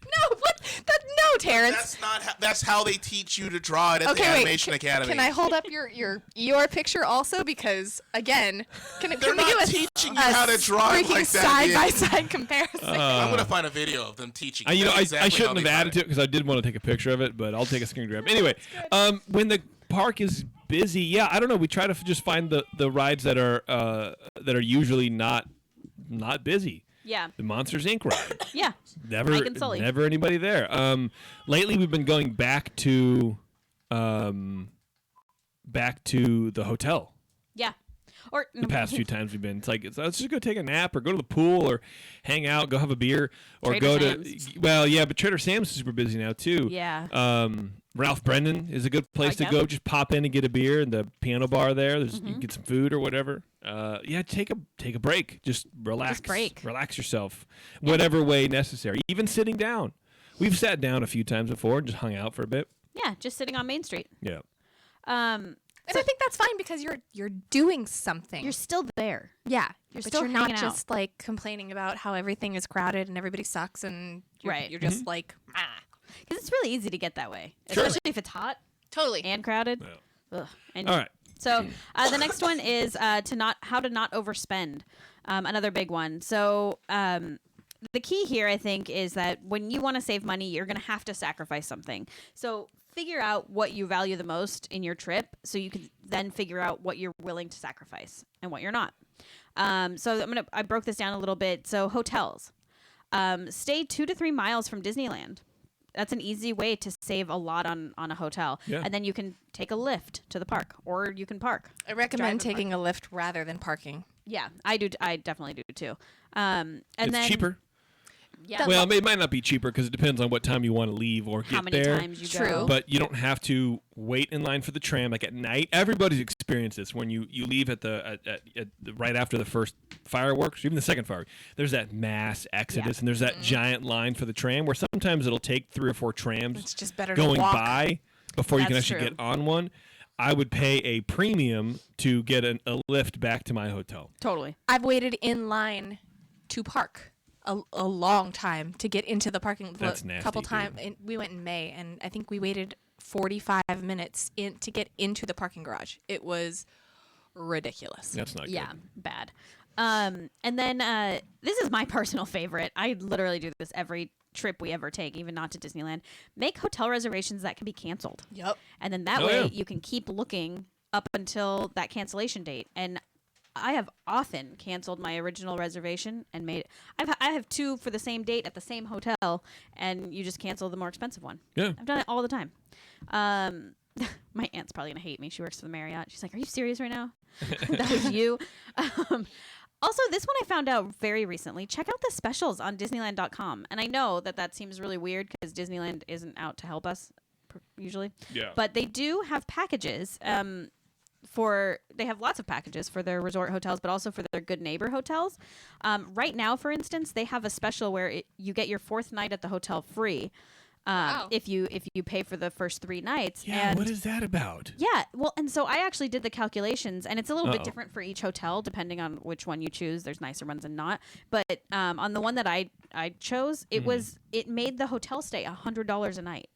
Speaker 5: No, what? No, Terrence.
Speaker 3: That's not. That's how they teach you to draw it at the
Speaker 5: Okay, wait.
Speaker 3: Animation Academy.
Speaker 5: Can I hold up your Eeyore picture also? Because again, can
Speaker 3: They're
Speaker 5: we
Speaker 3: not
Speaker 5: do a
Speaker 3: teaching you
Speaker 5: a
Speaker 3: how to draw it
Speaker 5: freaking
Speaker 3: like that,
Speaker 5: side
Speaker 3: dude.
Speaker 5: by side comparison?
Speaker 3: I'm gonna find a video of them teaching.
Speaker 2: you know,
Speaker 3: That's
Speaker 2: I
Speaker 3: exactly
Speaker 2: shouldn't
Speaker 3: how
Speaker 2: have
Speaker 3: they
Speaker 2: added to it because I did want to take a picture of it, but I'll take a screen grab. Anyway, when the park is busy, yeah, I don't know. We try to just find the rides that are usually not busy.
Speaker 4: Yeah.
Speaker 2: The Monsters Inc. ride.
Speaker 4: Yeah.
Speaker 2: Never,
Speaker 4: Mike and Sully.
Speaker 2: never anybody there. Lately we've been going back to the hotel.
Speaker 4: Yeah. Or
Speaker 2: The past few times we've been, let's just go take a nap or go to the pool or hang out, go have a beer or
Speaker 4: Trader
Speaker 2: go
Speaker 4: Sam's.
Speaker 2: to. Well, yeah, but Trader Sam's is super busy now too.
Speaker 4: Yeah.
Speaker 2: Ralph Brendan is a good place to
Speaker 4: yep.
Speaker 2: go. Just pop in and get a beer in the piano bar there. You can get some food or whatever. Yeah, take a break. Just relax. Relax yourself, whatever way necessary. Even sitting down. We've sat down a few times before and just hung out for a bit.
Speaker 4: Yeah, just sitting on Main Street.
Speaker 2: Yeah.
Speaker 5: And I think that's fine because you're doing something.
Speaker 4: You're still there.
Speaker 5: yeah,
Speaker 4: you're
Speaker 5: but
Speaker 4: still
Speaker 5: you're not
Speaker 4: hanging out.
Speaker 5: just like complaining about how everything is crowded and everybody sucks and
Speaker 4: Right.
Speaker 5: You're just like
Speaker 4: Because it's really easy to get that way,
Speaker 2: Sure.
Speaker 4: especially if it's hot
Speaker 5: totally.
Speaker 4: and crowded. Ugh. And
Speaker 2: All right.
Speaker 4: So the next one is how to not overspend. Another big one. So the key here, I think, is that when you want to save money, you're going to have to sacrifice something. So figure out what you value the most in your trip, so you can then figure out what you're willing to sacrifice and what you're not. So I broke this down a little bit. So hotels, stay 2 to 3 miles from Disneyland. That's an easy way to save a lot on a hotel. Yeah. And then you can take a lift to the park, or you can park.
Speaker 5: I recommend taking a lift rather than parking.
Speaker 4: Yeah, I do. I definitely do too.
Speaker 2: It's cheaper.
Speaker 4: Yeah.
Speaker 2: Well, it might not be cheaper because it depends on what time you want to leave or
Speaker 4: how
Speaker 2: get
Speaker 4: many
Speaker 2: there.
Speaker 4: times you
Speaker 5: True.
Speaker 4: go.
Speaker 2: But you don't have to wait in line for the tram. Like at night, everybody's experienced this. When you leave at right after the first fireworks, or even the second firework, there's that mass exodus, and there's that giant line for the tram where sometimes it'll take 3 or 4 trams
Speaker 5: It's just better
Speaker 2: going
Speaker 5: to walk.
Speaker 2: by before you can
Speaker 4: That's
Speaker 2: actually
Speaker 4: true.
Speaker 2: get on one. I would pay a premium to get a lift back to my hotel.
Speaker 4: Totally.
Speaker 5: I've waited in line to park a long time to get into the parking.
Speaker 2: That's
Speaker 5: a
Speaker 2: nasty,
Speaker 5: couple
Speaker 2: dude.
Speaker 5: times. We went in May, and I think we waited 45 minutes to get into the parking garage. It was ridiculous.
Speaker 2: That's not
Speaker 4: Yeah,
Speaker 2: good.
Speaker 4: bad. And then this is my personal favorite. I literally do this every trip we ever take, even not to Disneyland. Make hotel reservations that can be canceled.
Speaker 5: Yep.
Speaker 4: And then that
Speaker 2: Oh,
Speaker 4: way
Speaker 2: yeah.
Speaker 4: you can keep looking up until that cancellation date. And I have often canceled my original reservation and made. I have 2 for the same date at the same hotel, and you just cancel the more expensive one.
Speaker 2: Yeah.
Speaker 4: I've done it all the time. My aunt's probably gonna hate me. She works for the Marriott. She's like, "Are you serious right now? That was you." Also, this one I found out very recently. Check out the specials on Disneyland.com. And I know that seems really weird because Disneyland isn't out to help us usually.
Speaker 2: Yeah.
Speaker 4: But they do have packages. They have lots of packages for their resort hotels, but also for their Good Neighbor hotels. Right now, for instance, they have a special where you get your 4th night at the hotel free.
Speaker 5: Wow.
Speaker 4: If you pay for the first 3 nights.
Speaker 2: Yeah,
Speaker 4: and
Speaker 2: what is that about?
Speaker 4: yeah, well, and so I actually did the calculations, and it's a little bit
Speaker 2: Uh-oh.
Speaker 4: different for each hotel depending on which one you choose. There's nicer ones and not, but on the one that I chose, it made the hotel stay $100 a night,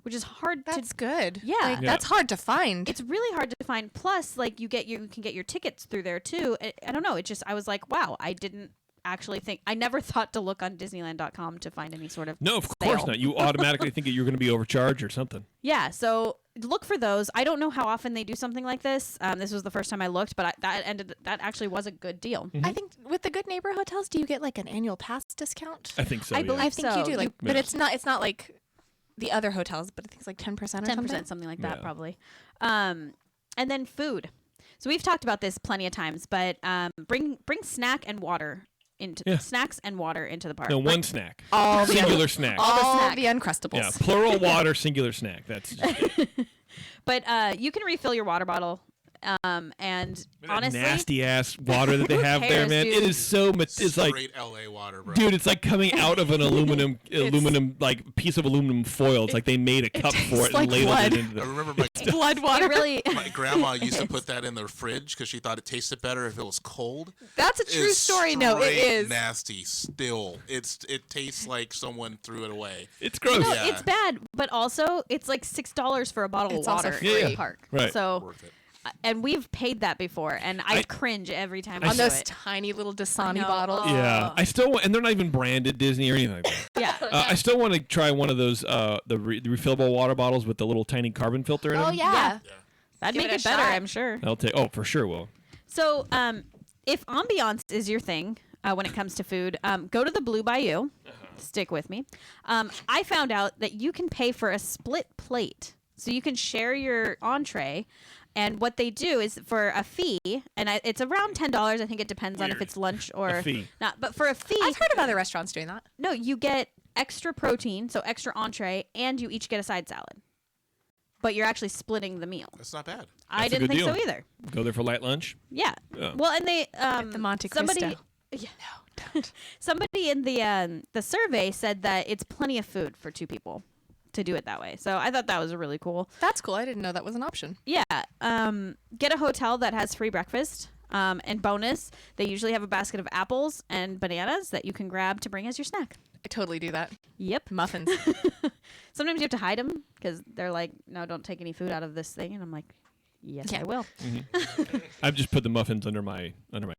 Speaker 4: which is hard
Speaker 5: That's
Speaker 4: to.
Speaker 5: good.
Speaker 4: Yeah.
Speaker 5: Like, that's hard to find.
Speaker 4: It's really hard to find. Plus, like you can get your tickets through there too. I don't know. I was like, wow, I didn't actually think. I never thought to look on Disneyland.com to find any sort of.
Speaker 2: No, of course
Speaker 4: sale.
Speaker 2: not. You automatically think that you're going to be overcharged or something.
Speaker 4: Yeah, so look for those. I don't know how often they do something like this. This was the first time I looked, but that actually was a good deal.
Speaker 5: I think with the Good Neighbor hotels, do you get like an annual pass discount?
Speaker 2: I think so.
Speaker 4: I
Speaker 2: yeah.
Speaker 4: believe
Speaker 5: I think
Speaker 4: so.
Speaker 5: you do. Like,
Speaker 2: Yeah.
Speaker 5: but it's not like the other hotels. But I think it's like 10% or
Speaker 4: 10%,
Speaker 5: something.
Speaker 4: something like that,
Speaker 2: Yeah.
Speaker 4: probably. And then food. So we've talked about this plenty of times, but bring snack and water snacks and water into the park.
Speaker 2: No, one snack.
Speaker 5: All the
Speaker 2: Singular snack.
Speaker 5: all
Speaker 4: snack.
Speaker 5: the Uncrustables.
Speaker 2: Yeah, plural water, singular snack. That's
Speaker 4: But you can refill your water bottle. And honestly,
Speaker 2: nasty ass water that they
Speaker 4: Who
Speaker 2: have there,
Speaker 4: cares,
Speaker 2: man.
Speaker 4: dude?
Speaker 2: It is so. It's like,
Speaker 3: Straight LA water, bro.
Speaker 2: dude, it's like coming out of an aluminum like piece of aluminum foil. It's like they made a cup for it
Speaker 5: like
Speaker 2: and ladled
Speaker 5: blood.
Speaker 2: it into
Speaker 3: I
Speaker 2: the.
Speaker 3: remember my
Speaker 5: Blood water.
Speaker 4: it really.
Speaker 3: my grandma used to put that in the fridge because she thought it tasted better if it was cold.
Speaker 5: That's a true
Speaker 3: It's
Speaker 5: story. No, it
Speaker 3: straight
Speaker 5: is.
Speaker 3: nasty. Still, it tastes like someone threw it away.
Speaker 2: It's gross.
Speaker 4: No,
Speaker 3: Yeah.
Speaker 4: it's bad, but also it's like $6 for a bottle
Speaker 5: It's
Speaker 4: of
Speaker 5: also
Speaker 4: water
Speaker 5: free.
Speaker 4: in the park.
Speaker 2: Right.
Speaker 4: So,
Speaker 3: Worth it.
Speaker 4: and we've paid that before, and I cringe every time I
Speaker 5: On
Speaker 4: do
Speaker 5: those
Speaker 4: it.
Speaker 5: tiny little
Speaker 4: I
Speaker 5: Dasani
Speaker 4: know.
Speaker 5: bottles.
Speaker 4: Oh.
Speaker 2: Yeah, I still want, and they're not even branded Disney or anything like that.
Speaker 4: Yeah.
Speaker 2: I still want to try one of those the refillable water bottles with the little tiny carbon filter in
Speaker 5: Oh
Speaker 2: them.
Speaker 5: yeah.
Speaker 4: That'd
Speaker 5: Give
Speaker 4: make
Speaker 5: it
Speaker 4: it
Speaker 5: a
Speaker 4: better,
Speaker 5: shot.
Speaker 4: I'm sure.
Speaker 2: I'll take. Oh, for sure, will.
Speaker 4: So, if ambiance is your thing when it comes to food, go to the Blue Bayou. Stick with me. I found out that you can pay for a split plate. So you can share your entree. And what they do is for a fee, and it's around $10. I think it depends on if
Speaker 2: Weird.
Speaker 4: it's lunch or
Speaker 2: A fee.
Speaker 4: not. But for a fee,
Speaker 5: I've heard of other restaurants doing that.
Speaker 4: no, you get extra protein, so extra entree, and you each get a side salad. But you're actually splitting the meal.
Speaker 3: That's not bad.
Speaker 4: I
Speaker 2: That's a
Speaker 4: didn't
Speaker 2: good
Speaker 4: think so
Speaker 2: deal.
Speaker 4: either.
Speaker 2: Go there for light lunch.
Speaker 4: Yeah.
Speaker 2: Yeah.
Speaker 4: Well, and they
Speaker 5: the Monte
Speaker 4: somebody,
Speaker 5: Cristo.
Speaker 4: Yeah, no, don't. Somebody in the survey said that it's plenty of food for 2 people to do it that way. So I thought that was really cool.
Speaker 5: That's cool. I didn't know that was an option.
Speaker 4: Yeah. Get a hotel that has free breakfast. And bonus, they usually have a basket of apples and bananas that you can grab to bring as your snack.
Speaker 5: I totally do that.
Speaker 4: Yep.
Speaker 5: Muffins.
Speaker 4: Sometimes you have to hide them because they're like, no, don't take any food out of this thing. And I'm like, yes,
Speaker 5: Yeah.
Speaker 4: I will.
Speaker 2: I've just put the muffins under my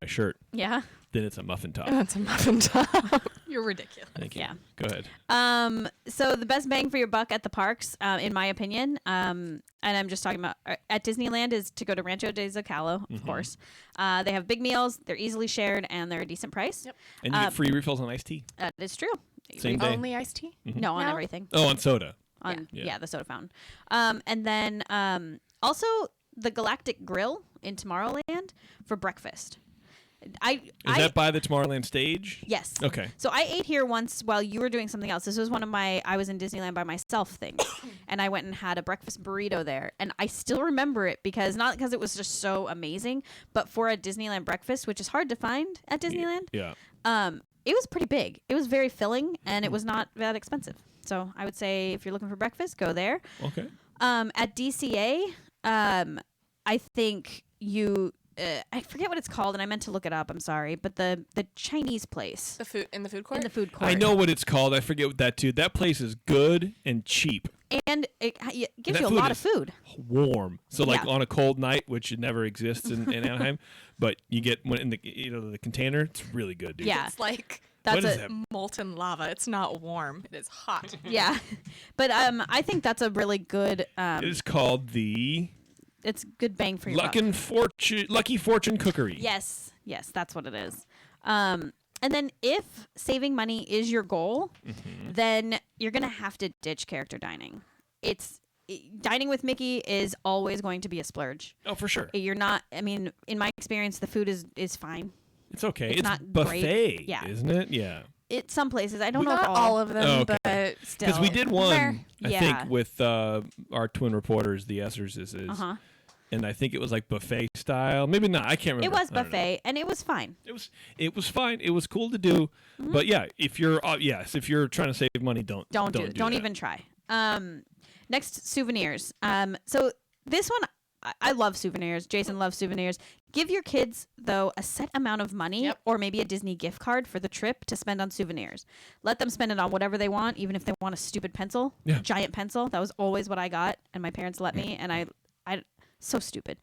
Speaker 2: shirt.
Speaker 4: Yeah.
Speaker 2: Then it's a muffin top.
Speaker 5: That's a muffin top. You're ridiculous.
Speaker 2: Thank you.
Speaker 4: Yeah.
Speaker 2: Go ahead.
Speaker 4: So the best bang for your buck at the parks, in my opinion, and I'm just talking about at Disneyland, is to go to Rancho de Zocalo, of course. They have big meals, they're easily shared, and they're a decent price.
Speaker 5: Yep.
Speaker 2: And you get free refills on iced tea.
Speaker 4: That is true.
Speaker 2: Same day.
Speaker 5: Only iced tea?
Speaker 4: No, on
Speaker 5: No?
Speaker 4: everything.
Speaker 2: Oh, on soda.
Speaker 4: On
Speaker 2: Yeah.
Speaker 4: the soda fountain. And then also the Galactic Grill in Tomorrowland for breakfast.
Speaker 2: Is that by the Tomorrowland stage?
Speaker 4: Yes.
Speaker 2: Okay.
Speaker 4: So I ate here once while you were doing something else. This was one of my I was in Disneyland by myself things. And I went and had a breakfast burrito there. And I still remember it because not because it was just so amazing, but for a Disneyland breakfast, which is hard to find at Disneyland.
Speaker 2: Yeah.
Speaker 4: It was pretty big. It was very filling and it was not that expensive. So I would say if you're looking for breakfast, go there.
Speaker 2: Okay.
Speaker 4: At DCA, I think you I forget what it's called, and I meant to look it up. I'm sorry, but the Chinese place
Speaker 5: The food in the food court?
Speaker 4: in the food court.
Speaker 2: I know what it's called. I forget what that too. That place is good and cheap.
Speaker 4: and it gives
Speaker 2: That
Speaker 4: you a
Speaker 2: food
Speaker 4: lot of
Speaker 2: is
Speaker 4: food.
Speaker 2: Warm. So like
Speaker 4: Yeah.
Speaker 2: on a cold night, which it never exists in Anaheim, but you get one in the the container. It's really good, dude.
Speaker 4: Yeah,
Speaker 5: It's like
Speaker 4: that's
Speaker 2: What is
Speaker 4: a
Speaker 2: that?
Speaker 5: molten lava. It's not warm. It is hot.
Speaker 4: yeah. But I think that's a really good.
Speaker 2: It is called the
Speaker 4: It's good bang for your buck.
Speaker 2: Lucky Fortune Cookery.
Speaker 4: Yes, that's what it is. And then if saving money is your goal, then you're gonna have to ditch character dining. Dining with Mickey is always going to be a splurge.
Speaker 2: Oh, for sure.
Speaker 4: You're not. I mean, in my experience, the food is fine.
Speaker 2: It's okay.
Speaker 4: It's
Speaker 2: It's
Speaker 4: not
Speaker 2: buffet,
Speaker 4: great. Yeah.
Speaker 2: isn't it? Yeah.
Speaker 4: Some places I don't know if
Speaker 5: Not all of them,
Speaker 2: Oh, okay.
Speaker 5: but
Speaker 4: still.
Speaker 2: Because we did one,
Speaker 5: Fair.
Speaker 2: I
Speaker 4: Yeah.
Speaker 2: think, with our twin reporters, the Essers,
Speaker 4: Uh-huh.
Speaker 2: and I think it was like buffet style. Maybe not. I can't remember.
Speaker 4: It was
Speaker 2: I don't know.
Speaker 4: buffet, and it was fine.
Speaker 2: It was fine. It was cool to do, but yeah, if you're if you're trying to save money, don't
Speaker 4: Don't
Speaker 2: that.
Speaker 4: even try. Next, souvenirs. So this one, I love souvenirs. Jason loves souvenirs. Give your kids, though, a set amount of money
Speaker 5: Yep.
Speaker 4: or maybe a Disney gift card for the trip to spend on souvenirs. Let them spend it on whatever they want, even if they want a stupid pencil,
Speaker 2: Yeah.
Speaker 4: giant pencil. That was always what I got, and my parents let me, and I so stupid.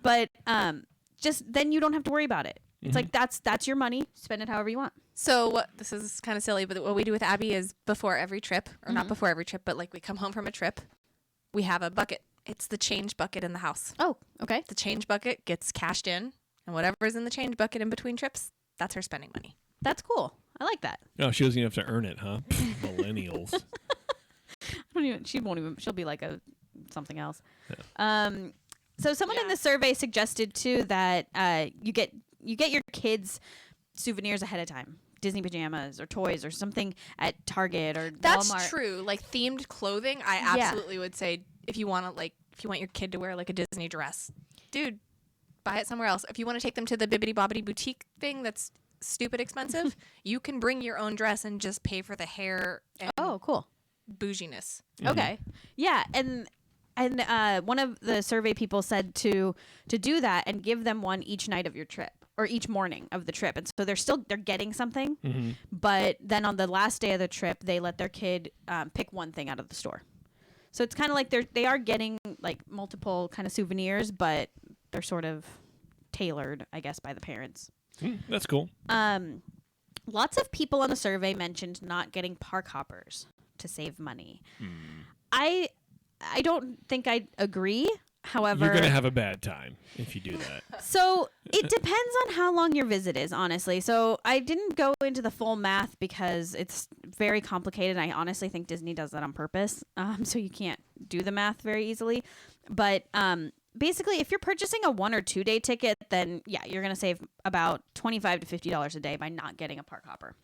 Speaker 4: But just then you don't have to worry about it. It's like that's your money. Spend it however you want.
Speaker 5: So this is kind of silly, but what we do with Abby is before every trip, or not before every trip, but like we come home from a trip, we have a bucket. It's the change bucket in the house.
Speaker 4: Oh, okay.
Speaker 5: The change bucket gets cashed in, and whatever's in the change bucket in between trips, that's her spending money.
Speaker 4: That's cool. I like that.
Speaker 2: No, she doesn't even have to earn it, huh? Millennials.
Speaker 4: She'll be like something else. So someone in the survey suggested too that you get your kids souvenirs ahead of time. Disney pajamas or toys or something at Target or
Speaker 5: That's
Speaker 4: Walmart.
Speaker 5: true. Like themed clothing, I absolutely would say if you want your kid to wear like a Disney dress, dude, buy it somewhere else. If you want to take them to the Bibbidi Bobbidi boutique thing that's stupid expensive, you can bring your own dress and just pay for the hair and
Speaker 4: Oh, cool.
Speaker 5: bouginess.
Speaker 4: Okay. Yeah, and one of the survey people said to do that and give them one each night of your trip or each morning of the trip. And so they're getting something, but then on the last day of the trip, they let their kid pick one thing out of the store. So it's kind of like they are getting like multiple kind of souvenirs, but they're sort of tailored, I guess, by the parents.
Speaker 2: That's cool.
Speaker 4: Lots of people on the survey mentioned not getting park hoppers to save money. I don't think I agree. However,
Speaker 2: You're gonna have a bad time if you do that.
Speaker 4: so it depends on how long your visit is, honestly. So I didn't go into the full math because it's very complicated. I honestly think Disney does that on purpose, so you can't do the math very easily. But basically, if you're purchasing a 1 or 2 day ticket, then yeah, you're gonna save about $25 to $50 a day by not getting a park hopper.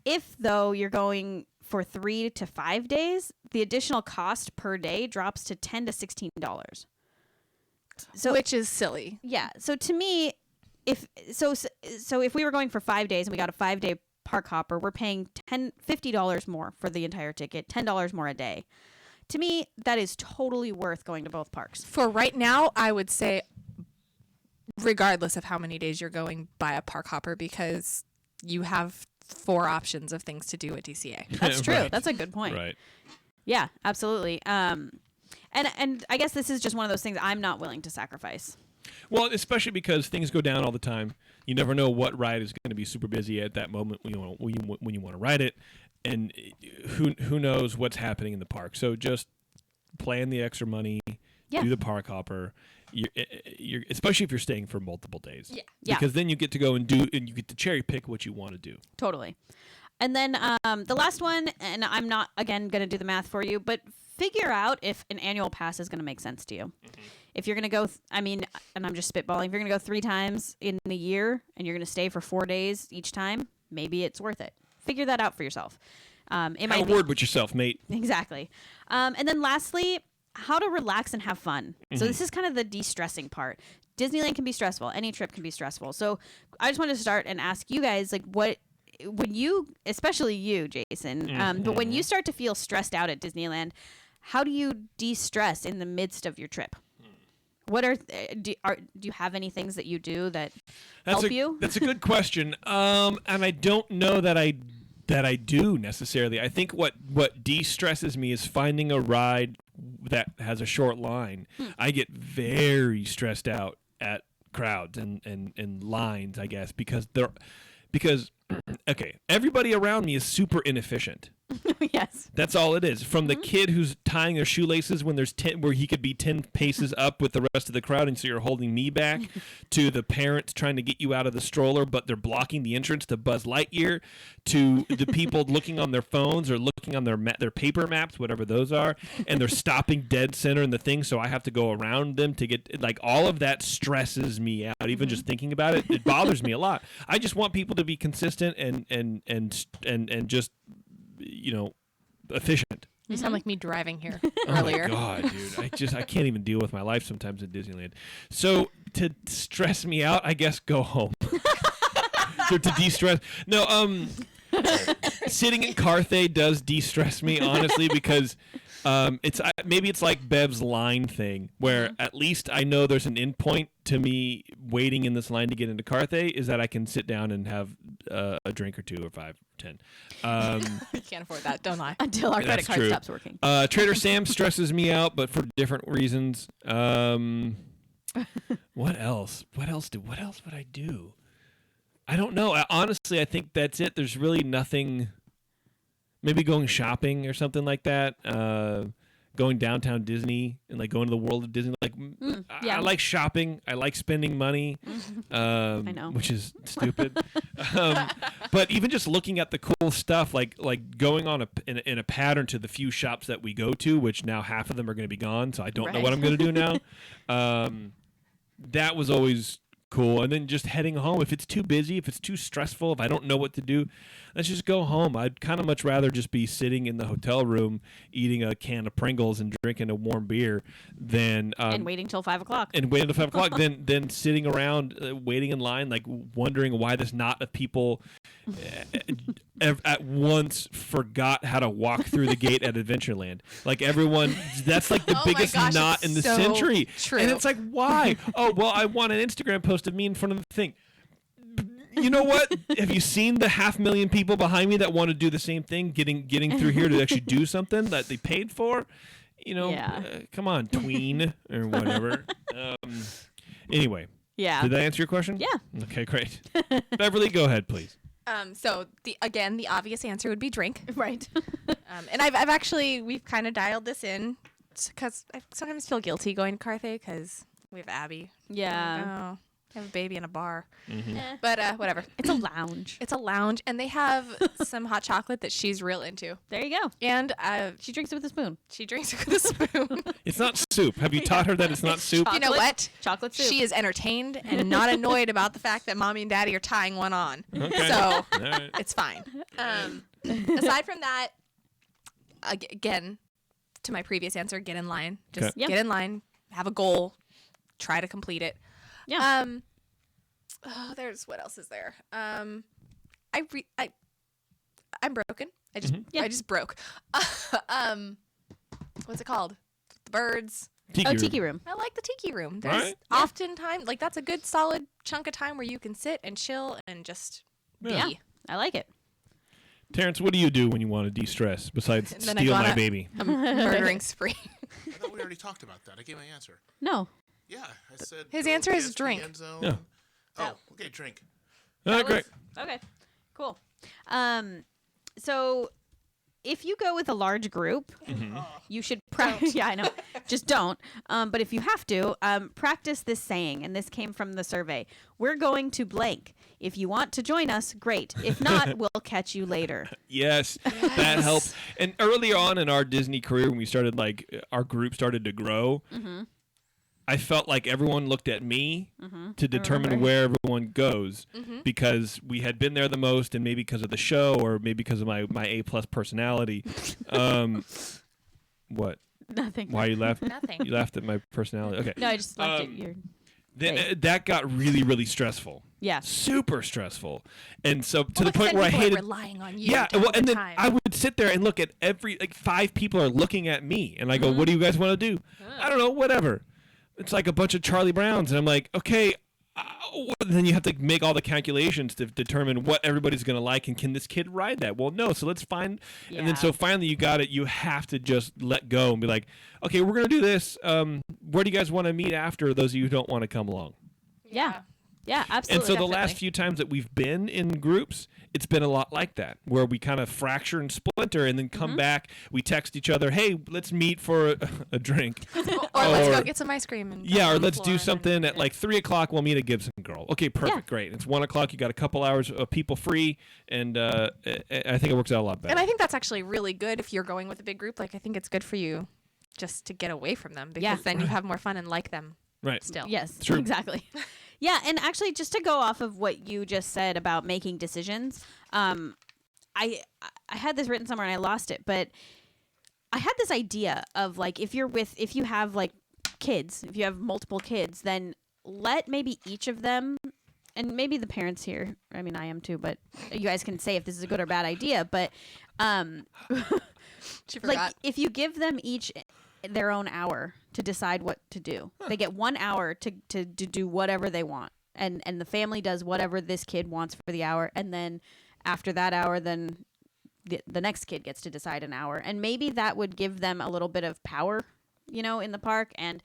Speaker 4: If though you're going for 3 to 5 days, the additional cost per day drops to $10 to $16. So
Speaker 5: Which is silly.
Speaker 4: yeah. So to me, if we were going for 5 days and we got a 5 day park hopper, we're paying $50 more for the entire ticket, $10 more a day. To me, that is totally worth going to both parks.
Speaker 5: For right now, I would say regardless of how many days you're going, buy a park hopper because you have 4 options of things to do at DCA.
Speaker 4: That's true.
Speaker 2: Right.
Speaker 4: That's a good point.
Speaker 2: Right.
Speaker 4: Yeah, absolutely. And I guess this is just one of those things I'm not willing to sacrifice.
Speaker 2: Well, especially because things go down all the time. You never know what ride is going to be super busy at that moment when you want to ride it, and who knows what's happening in the park. So just plan the extra money, do the park hopper. You're especially if you're staying for multiple days.
Speaker 4: Yeah.
Speaker 2: Because then you get to go and you get to cherry pick what you want to do.
Speaker 4: Totally. And then the last one, and I'm not, again, going to do the math for you, but figure out if an annual pass is going to make sense to you. Mm-hmm. If you're going to go, and I'm just spitballing, if you're going to go 3 times in the year and you're going to stay for 4 days each time, maybe it's worth it. Figure that out for yourself.
Speaker 2: Have a word with yourself, mate.
Speaker 4: Exactly. And then lastly, how to relax and have fun. Mm-hmm. So this is kind of the de-stressing part. Disneyland can be stressful. Any trip can be stressful. So I just wanted to start and ask you guys, like, when you, especially you, Jason, but when you start to feel stressed out at Disneyland, how do you de-stress in the midst of your trip? What do you have any things that you do that help you?
Speaker 2: That's a good question. And I don't know that I do necessarily. I think what de-stresses me is finding a ride that has a short line. I get very stressed out at crowds and lines, I guess, because okay, everybody around me is super inefficient.
Speaker 4: Yes.
Speaker 2: That's all it is. From the kid who's tying their shoelaces when there's 10, where he could be 10 paces up with the rest of the crowd, and so you're holding me back, to the parents trying to get you out of the stroller, but they're blocking the entrance to Buzz Lightyear, to the people looking on their phones or looking on their paper maps, whatever those are, and they're stopping dead center in the thing, so I have to go around them to get, like, all of that stresses me out. Even just thinking about it, it bothers me a lot. I just want people to be consistent and just, efficient.
Speaker 5: You sound like me driving here
Speaker 2: earlier.
Speaker 5: Oh
Speaker 2: my God, dude. I can't even deal with my life sometimes at Disneyland. So to stress me out, I guess go home. So to de-stress. No, sitting in Carthay does de-stress me, honestly, because maybe it's like Bev's line thing, where at least I know there's an end point to me waiting in this line to get into Carthay, is that I can sit down and have a drink or 2 or 5 or 10.
Speaker 5: You can't afford that, don't lie.
Speaker 4: Until our credit card stops working.
Speaker 2: Trader Sam's stresses me out, but for different reasons. What else? What else would I do? I don't know. Honestly, I think that's it. There's really nothing. Maybe going shopping or something like that. Going downtown Disney and like going to the world of Disney. Like, I like shopping. I like spending money. I know, which is stupid. But even just looking at the cool stuff, like going on in a pattern to the few shops that we go to, which now half of them are going to be gone. So I don't know what I'm going to do now. That was always cool. And then just heading home. If it's too busy, if it's too stressful, if I don't know what to do, let's just go home. I'd kind of much rather just be sitting in the hotel room eating a can of Pringles and drinking a warm beer than
Speaker 4: and waiting till 5 o'clock.
Speaker 2: And waiting till 5 o'clock, then sitting around waiting in line, like wondering why there's not a people at once forgot how to walk through the gate at Adventureland. Like everyone, that's like the biggest knot in the century.
Speaker 5: True.
Speaker 2: And it's like, why? Oh, well, I want an Instagram post of me in front of the thing. You know what? Have you seen the 500,000 people behind me that want to do the same thing, getting through here to actually do something that they paid for? Come on, tween or whatever. Anyway.
Speaker 4: Yeah.
Speaker 2: Did that answer your question?
Speaker 4: Yeah.
Speaker 2: Okay, great. Beverly, go ahead, please.
Speaker 5: So the obvious answer would be drink.
Speaker 4: Right.
Speaker 5: And we've kind of dialed this in because I sometimes feel guilty going to Carthay because we have Abby.
Speaker 4: Yeah.
Speaker 5: I have a baby in a bar.
Speaker 2: Mm-hmm.
Speaker 5: But whatever.
Speaker 4: It's a lounge.
Speaker 5: It's a lounge, and they have some hot chocolate that she's real into.
Speaker 4: There you go.
Speaker 5: And
Speaker 4: she drinks it with a spoon.
Speaker 5: She drinks it with a spoon.
Speaker 2: It's not soup. Have you taught her that it's not soup?
Speaker 5: You know what?
Speaker 4: Chocolate soup.
Speaker 5: She is entertained and not annoyed about the fact that Mommy and Daddy are tying one on.
Speaker 2: Okay.
Speaker 5: So
Speaker 2: right.
Speaker 5: It's fine. Aside from that, again, to my previous answer, get in line. Just get in line. Have a goal. Try to complete it.
Speaker 4: Yeah.
Speaker 5: There's what else is there? I'm broken. I just broke. What's it called? The birds.
Speaker 4: Tiki room.
Speaker 5: I like the tiki room. There's oftentimes like that's a good solid chunk of time where you can sit and chill and just be.
Speaker 4: Yeah, I like it.
Speaker 2: Terrence, what do you do when you want to de-stress besides steal my baby?
Speaker 5: A murdering spree.
Speaker 3: I thought we already talked about that. I gave my answer.
Speaker 4: No.
Speaker 3: Yeah, I said
Speaker 5: his answer is drink.
Speaker 3: Yeah.
Speaker 5: Oh,
Speaker 3: okay, drink.
Speaker 2: Great.
Speaker 4: Okay, cool. So if you go with a large group, you should practice. Yeah, I know. Just don't. But if you have to, practice this saying, and this came from the survey. We're going to blank. If you want to join us, great. If not, we'll catch you later.
Speaker 2: Yes, that helped. And earlier on in our Disney career, when we started, our group started to grow, I felt like everyone looked at me to determine where everyone goes because we had been there the most, and maybe because of the show, or maybe because of my A+ personality. What?
Speaker 4: Nothing.
Speaker 2: Why you laughed?
Speaker 5: Nothing.
Speaker 2: You laughed at my personality. Okay.
Speaker 4: No, I just laughed at your.
Speaker 2: That got really, really stressful.
Speaker 4: Yeah.
Speaker 2: Super stressful. And so to the point where I hated
Speaker 5: relying on you.
Speaker 2: yeah,
Speaker 5: to
Speaker 2: well,
Speaker 5: have
Speaker 2: and
Speaker 5: the
Speaker 2: then
Speaker 5: time.
Speaker 2: I would sit there and look at every 5 people are looking at me, and I go, "What do you guys want to do?" I don't know, whatever. It's like a bunch of Charlie Browns, and I'm like, okay. Then you have to make all the calculations to determine what everybody's going to like, and can this kid ride that? Well, no. So let's find, and then so finally you got it. You have to just let go and be like, okay, we're going to do this. Where do you guys want to meet after? Those of you who don't want to come along.
Speaker 4: Yeah. Yeah,
Speaker 2: And
Speaker 4: absolutely.
Speaker 2: so the last few times that we've been in groups, it's been a lot like that, where we kind of fracture and splinter and then come back. We text each other, hey, let's meet for a drink.
Speaker 5: or let's go get some ice cream. And
Speaker 2: Yeah,
Speaker 5: on
Speaker 2: or
Speaker 5: the
Speaker 2: let's
Speaker 5: floor
Speaker 2: do
Speaker 5: and then
Speaker 2: something at
Speaker 5: eat it.
Speaker 2: like 3 o'clock. We'll meet a Gibson girl. Okay, perfect,
Speaker 4: Yeah.
Speaker 2: great. It's 1 o'clock. You got a couple hours of people free, and I think it works out a lot better.
Speaker 5: And I think that's actually really good if you're going with a big group. Like, I think it's good for you just to get away from them because then you have more fun and like them
Speaker 2: right.
Speaker 5: still.
Speaker 4: Yes,
Speaker 2: True.
Speaker 4: exactly. Yeah, and actually, just to go off of what you just said about making decisions, I had this written somewhere and I lost it, but I had this idea of like if you have like kids, if you have multiple kids, then let maybe each of them, and maybe the parents here, I mean I am too, but you guys can say if this is a good or bad idea, but
Speaker 5: She
Speaker 4: like
Speaker 5: forgot.
Speaker 4: if you give them each their own hour to decide what to do. They get 1 hour to do whatever they want. And the family does whatever this kid wants for the hour. And then after that hour, then the next kid gets to decide an hour. And maybe that would give them a little bit of power, in the park. And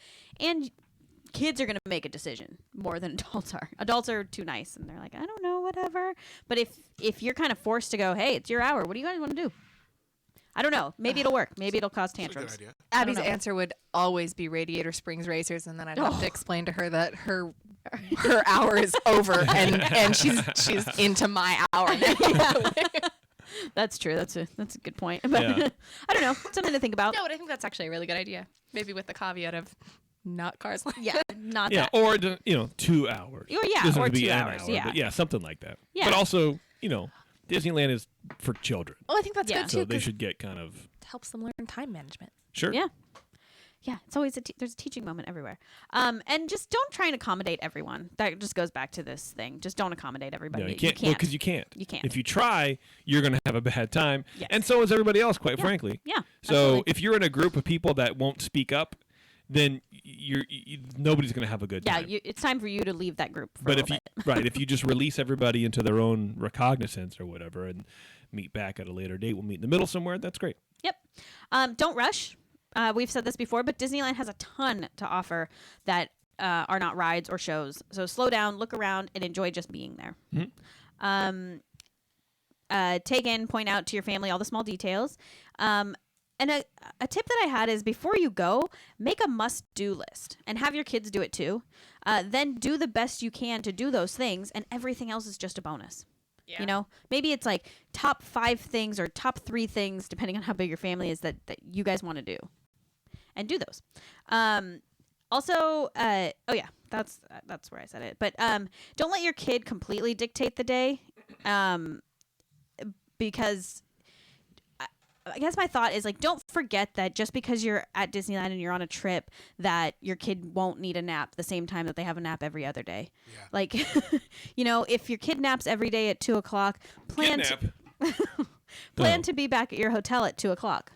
Speaker 4: kids are going to make a decision more than adults are. Adults are too nice. And they're like, I don't know, whatever. But if you're kind of forced to go, hey, it's your hour. What do you guys want to do? I don't know. Maybe it'll work. Maybe it'll cause
Speaker 3: That's a good
Speaker 4: tantrums.
Speaker 3: idea.
Speaker 5: Abby's
Speaker 4: know.
Speaker 5: answer would always be Radiator Springs Racers, and then I'd have to explain to her that her hour is over, and she's into my hour now.
Speaker 4: That's true. That's a good point. But
Speaker 2: Yeah.
Speaker 4: I don't know. Something to think about.
Speaker 5: No, but I think that's actually a really good idea. Maybe with the caveat of not cars like
Speaker 4: Yeah, not
Speaker 2: Yeah,
Speaker 4: that.
Speaker 2: or 2 hours.
Speaker 4: Or, yeah,
Speaker 2: Doesn't
Speaker 4: or
Speaker 2: have to be
Speaker 4: 2
Speaker 2: an
Speaker 4: hours,
Speaker 2: hour,
Speaker 4: yeah.
Speaker 2: but yeah, something like that.
Speaker 4: Yeah.
Speaker 2: But also, Disneyland is for children,
Speaker 5: Well, I think that's
Speaker 4: Yeah.
Speaker 5: good
Speaker 2: so
Speaker 5: too
Speaker 2: they
Speaker 5: 'cause
Speaker 2: should get kind of
Speaker 5: it helps them learn time management.
Speaker 2: sure.
Speaker 4: Yeah. Yeah, it's always there's a teaching moment everywhere. And just don't try and accommodate everyone. That just goes back to this thing. Just don't accommodate everybody.
Speaker 2: No, you can't. Because you can't.
Speaker 4: You can't.
Speaker 2: If you try, you're going to have a bad time.
Speaker 4: Yes.
Speaker 2: And so is everybody else, quite frankly.
Speaker 4: Yeah,
Speaker 2: So
Speaker 4: absolutely.
Speaker 2: if you're in a group of people that won't speak up, then nobody's going to have a good
Speaker 4: Yeah,
Speaker 2: time.
Speaker 4: it's time for you to leave that group for
Speaker 2: But
Speaker 4: a
Speaker 2: if you
Speaker 4: little bit.
Speaker 2: if you just release everybody into their own recognizance or whatever, and meet back at a later date, we'll meet in the middle somewhere. That's great.
Speaker 4: Yep. Don't rush. We've said this before, but Disneyland has a ton to offer that are not rides or shows. So slow down, look around, and enjoy just being there. Take in, point out to your family all the small details. And a tip that I had is before you go, make a must-do list and have your kids do it too. Then do the best you can to do those things, and everything else is just a bonus.
Speaker 5: Yeah.
Speaker 4: Maybe it's like top 5 things or top 3 things, depending on how big your family is, that you guys want to do. And do those. Also, that's where I said it. But don't let your kid completely dictate the day, because I guess my thought is like, don't forget that just because you're at Disneyland and you're on a trip, that your kid won't need a nap the same time that they have a nap every other day.
Speaker 3: Yeah.
Speaker 4: Like, if your kid naps every day at 2:00, plan
Speaker 2: No.
Speaker 4: to be back at your hotel at 2:00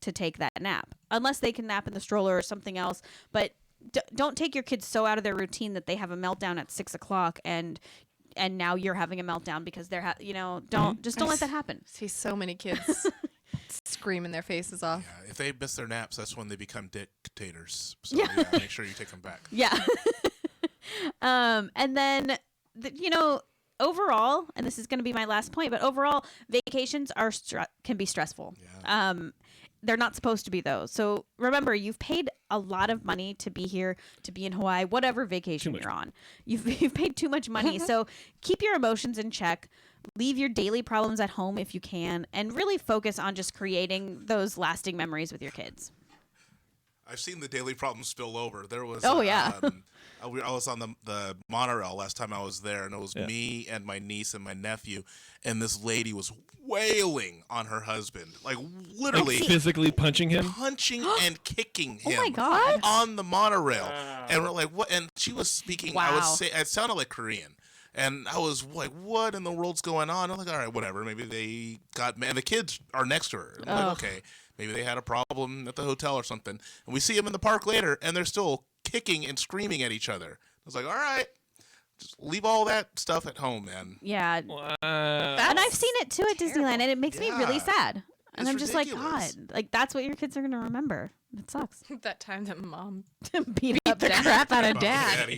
Speaker 4: to take that nap, unless they can nap in the stroller or something else. But don't take your kids so out of their routine that they have a meltdown at 6:00 and now you're having a meltdown because they're don't let that happen.
Speaker 5: See so many kids screaming their faces off.
Speaker 3: Yeah, if they miss their naps, that's when they become dictators. So
Speaker 4: Yeah.
Speaker 3: make sure you take them back.
Speaker 4: Yeah. And then overall, and this is going to be my last point, but overall, vacations can be stressful. Yeah. They're not supposed to be, though. So remember, you've paid a lot of money to be here, to be in Hawaii, whatever vacation you're on. You've paid too much money. So keep your emotions in check. Leave your daily problems at home if you can, and really focus on just creating those lasting memories with your kids.
Speaker 3: I've seen the daily problems spill over. There was I was on the monorail last time I was there, and it was me and my niece and my nephew, and this lady was wailing on her husband, like literally
Speaker 2: physically punching him,
Speaker 3: and kicking him.
Speaker 4: Oh my God.
Speaker 3: On the monorail, and we're like, what? And she was speaking.
Speaker 4: Wow.
Speaker 3: I would say it sounded like Korean. And I was like, what in the world's going on? I'm like, all right, whatever. Maybe they got – and the kids are next to her. I'm like, okay, maybe they had a problem at the hotel or something. And we see them in the park later, and they're still kicking and screaming at each other. I was like, all right, just leave all that stuff at home, man.
Speaker 4: Yeah. And I've seen it, too, at Disneyland, and it makes me really sad. And I'm just
Speaker 3: ridiculous.
Speaker 4: like, God, like that's what your kids are going to remember. It sucks.
Speaker 5: That time that mom
Speaker 4: Beat
Speaker 5: beat the crap out of dad.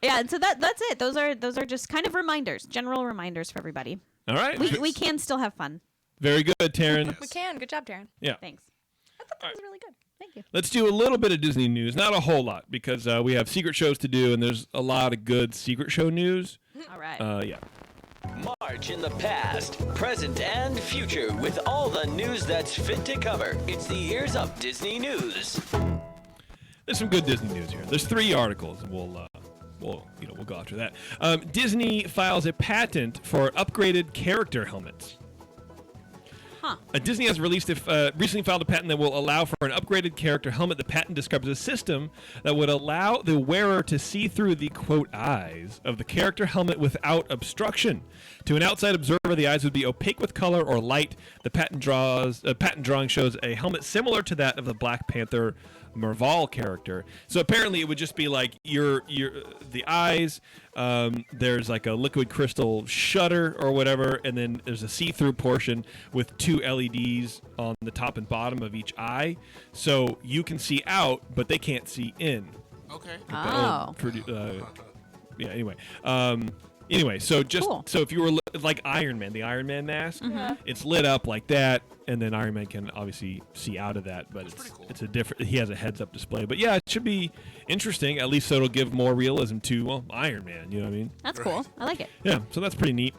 Speaker 4: Yeah, and so that's it. Those are just kind of reminders, general reminders for everybody.
Speaker 2: All right.
Speaker 4: We can still have fun.
Speaker 2: Very good, Taryn.
Speaker 5: We can. Good job, Darren.
Speaker 2: Yeah.
Speaker 4: Thanks. I thought that was really good. Thank you.
Speaker 2: Let's do a little bit of Disney news. Not a whole lot, because we have secret shows to do, and there's a lot of good secret show news.
Speaker 4: All right.
Speaker 2: Yeah.
Speaker 7: March in the past, present, and future with all the news that's fit to cover. It's the Ears Up Disney News.
Speaker 2: There's some good Disney news here. There's 3 articles, and we'll go after that. Disney files a patent for upgraded character helmets.
Speaker 4: Huh.
Speaker 2: Disney has recently filed a patent that will allow for an upgraded character helmet. The patent describes a system that would allow the wearer to see through the, quote, eyes of the character helmet without obstruction. To an outside observer, the eyes would be opaque with color or light. The patent drawing shows a helmet similar to that of the Black Panther Merval character. So apparently it would just be like the eyes, there's like a liquid crystal shutter or whatever, and then there's a see-through portion with 2 LEDs on the top and bottom of each eye, so you can see out but they can't see in.
Speaker 3: Okay.
Speaker 4: Oh.
Speaker 2: Anyway, so just
Speaker 4: Cool.
Speaker 2: so if you were like Iron Man, the Iron Man mask, it's lit up like that, and then Iron Man can obviously see out of that, but it's a different. He has a heads-up display, but yeah, it should be interesting. At least so it'll give more realism to Iron Man. You know what I mean?
Speaker 4: That's cool. I like it.
Speaker 2: Yeah, so that's pretty neat.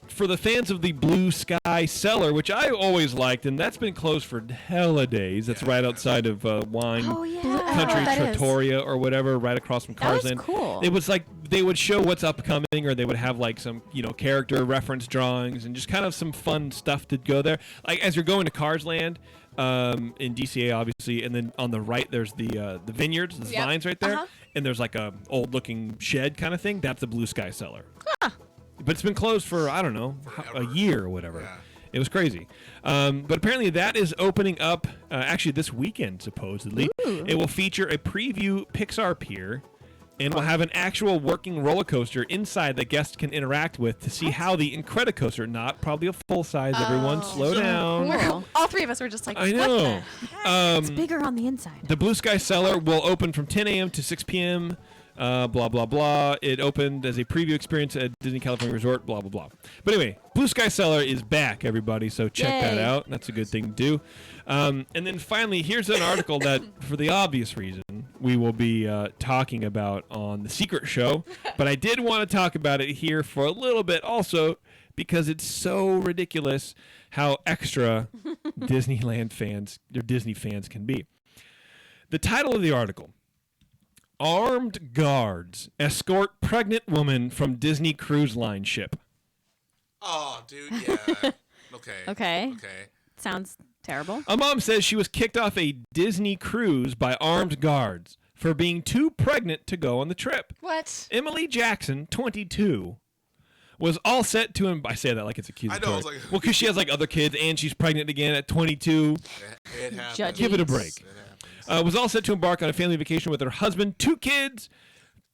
Speaker 2: For the fans of the Blue Sky Cellar, which I always liked, and that's been closed for hella days. That's right outside of Wine Country Trattoria or whatever, right across from Cars Land.
Speaker 4: That was cool.
Speaker 2: It was like they would show what's upcoming, or they would have like some character reference drawings and just kind of some fun stuff to go there. Like as you're going to Cars Land in DCA, obviously, and then on the right there's the vineyards, the vines right there, and there's like a old looking shed kind of thing. That's the Blue Sky Cellar. Huh. But it's been closed for, I don't know, a year or whatever. Yeah. It was crazy. But apparently that is opening up actually this weekend, supposedly. Ooh. It will feature a preview Pixar pier and will have an actual working roller coaster inside that guests can interact with to see how the Incredicoaster, not probably a full size, everyone, slow down.
Speaker 4: Cool.
Speaker 5: All 3 of us were just like,
Speaker 2: I know.
Speaker 4: It's bigger on the inside.
Speaker 2: The Blue Sky Cellar will open from 10 a.m. to 6 p.m., blah, blah, blah. It opened as a preview experience at Disney California Resort, blah, blah, blah. But anyway, Blue Sky Cellar is back, everybody, so check that out. That's a good thing to do. And then finally, here's an article that, for the obvious reason, we will be talking about on The Secret Show. But I did want to talk about it here for a little bit also because it's so ridiculous how extra Disneyland fans, or Disney fans can be. The title of the article: Armed guards escort pregnant woman from Disney Cruise Line ship.
Speaker 3: Oh, dude, yeah.
Speaker 4: Okay. Sounds terrible.
Speaker 2: A mom says she was kicked off a Disney cruise by armed guards for being too pregnant to go on the trip.
Speaker 5: What?
Speaker 2: Emily Jackson, 22, was all set to I say that like it's accusatory.
Speaker 3: I know, I was like...
Speaker 2: well, because she has like other kids and she's pregnant again at 22.
Speaker 3: It happens.
Speaker 4: Judges.
Speaker 2: Give it a break. Was all set to embark on a family vacation with her husband, 2 kids,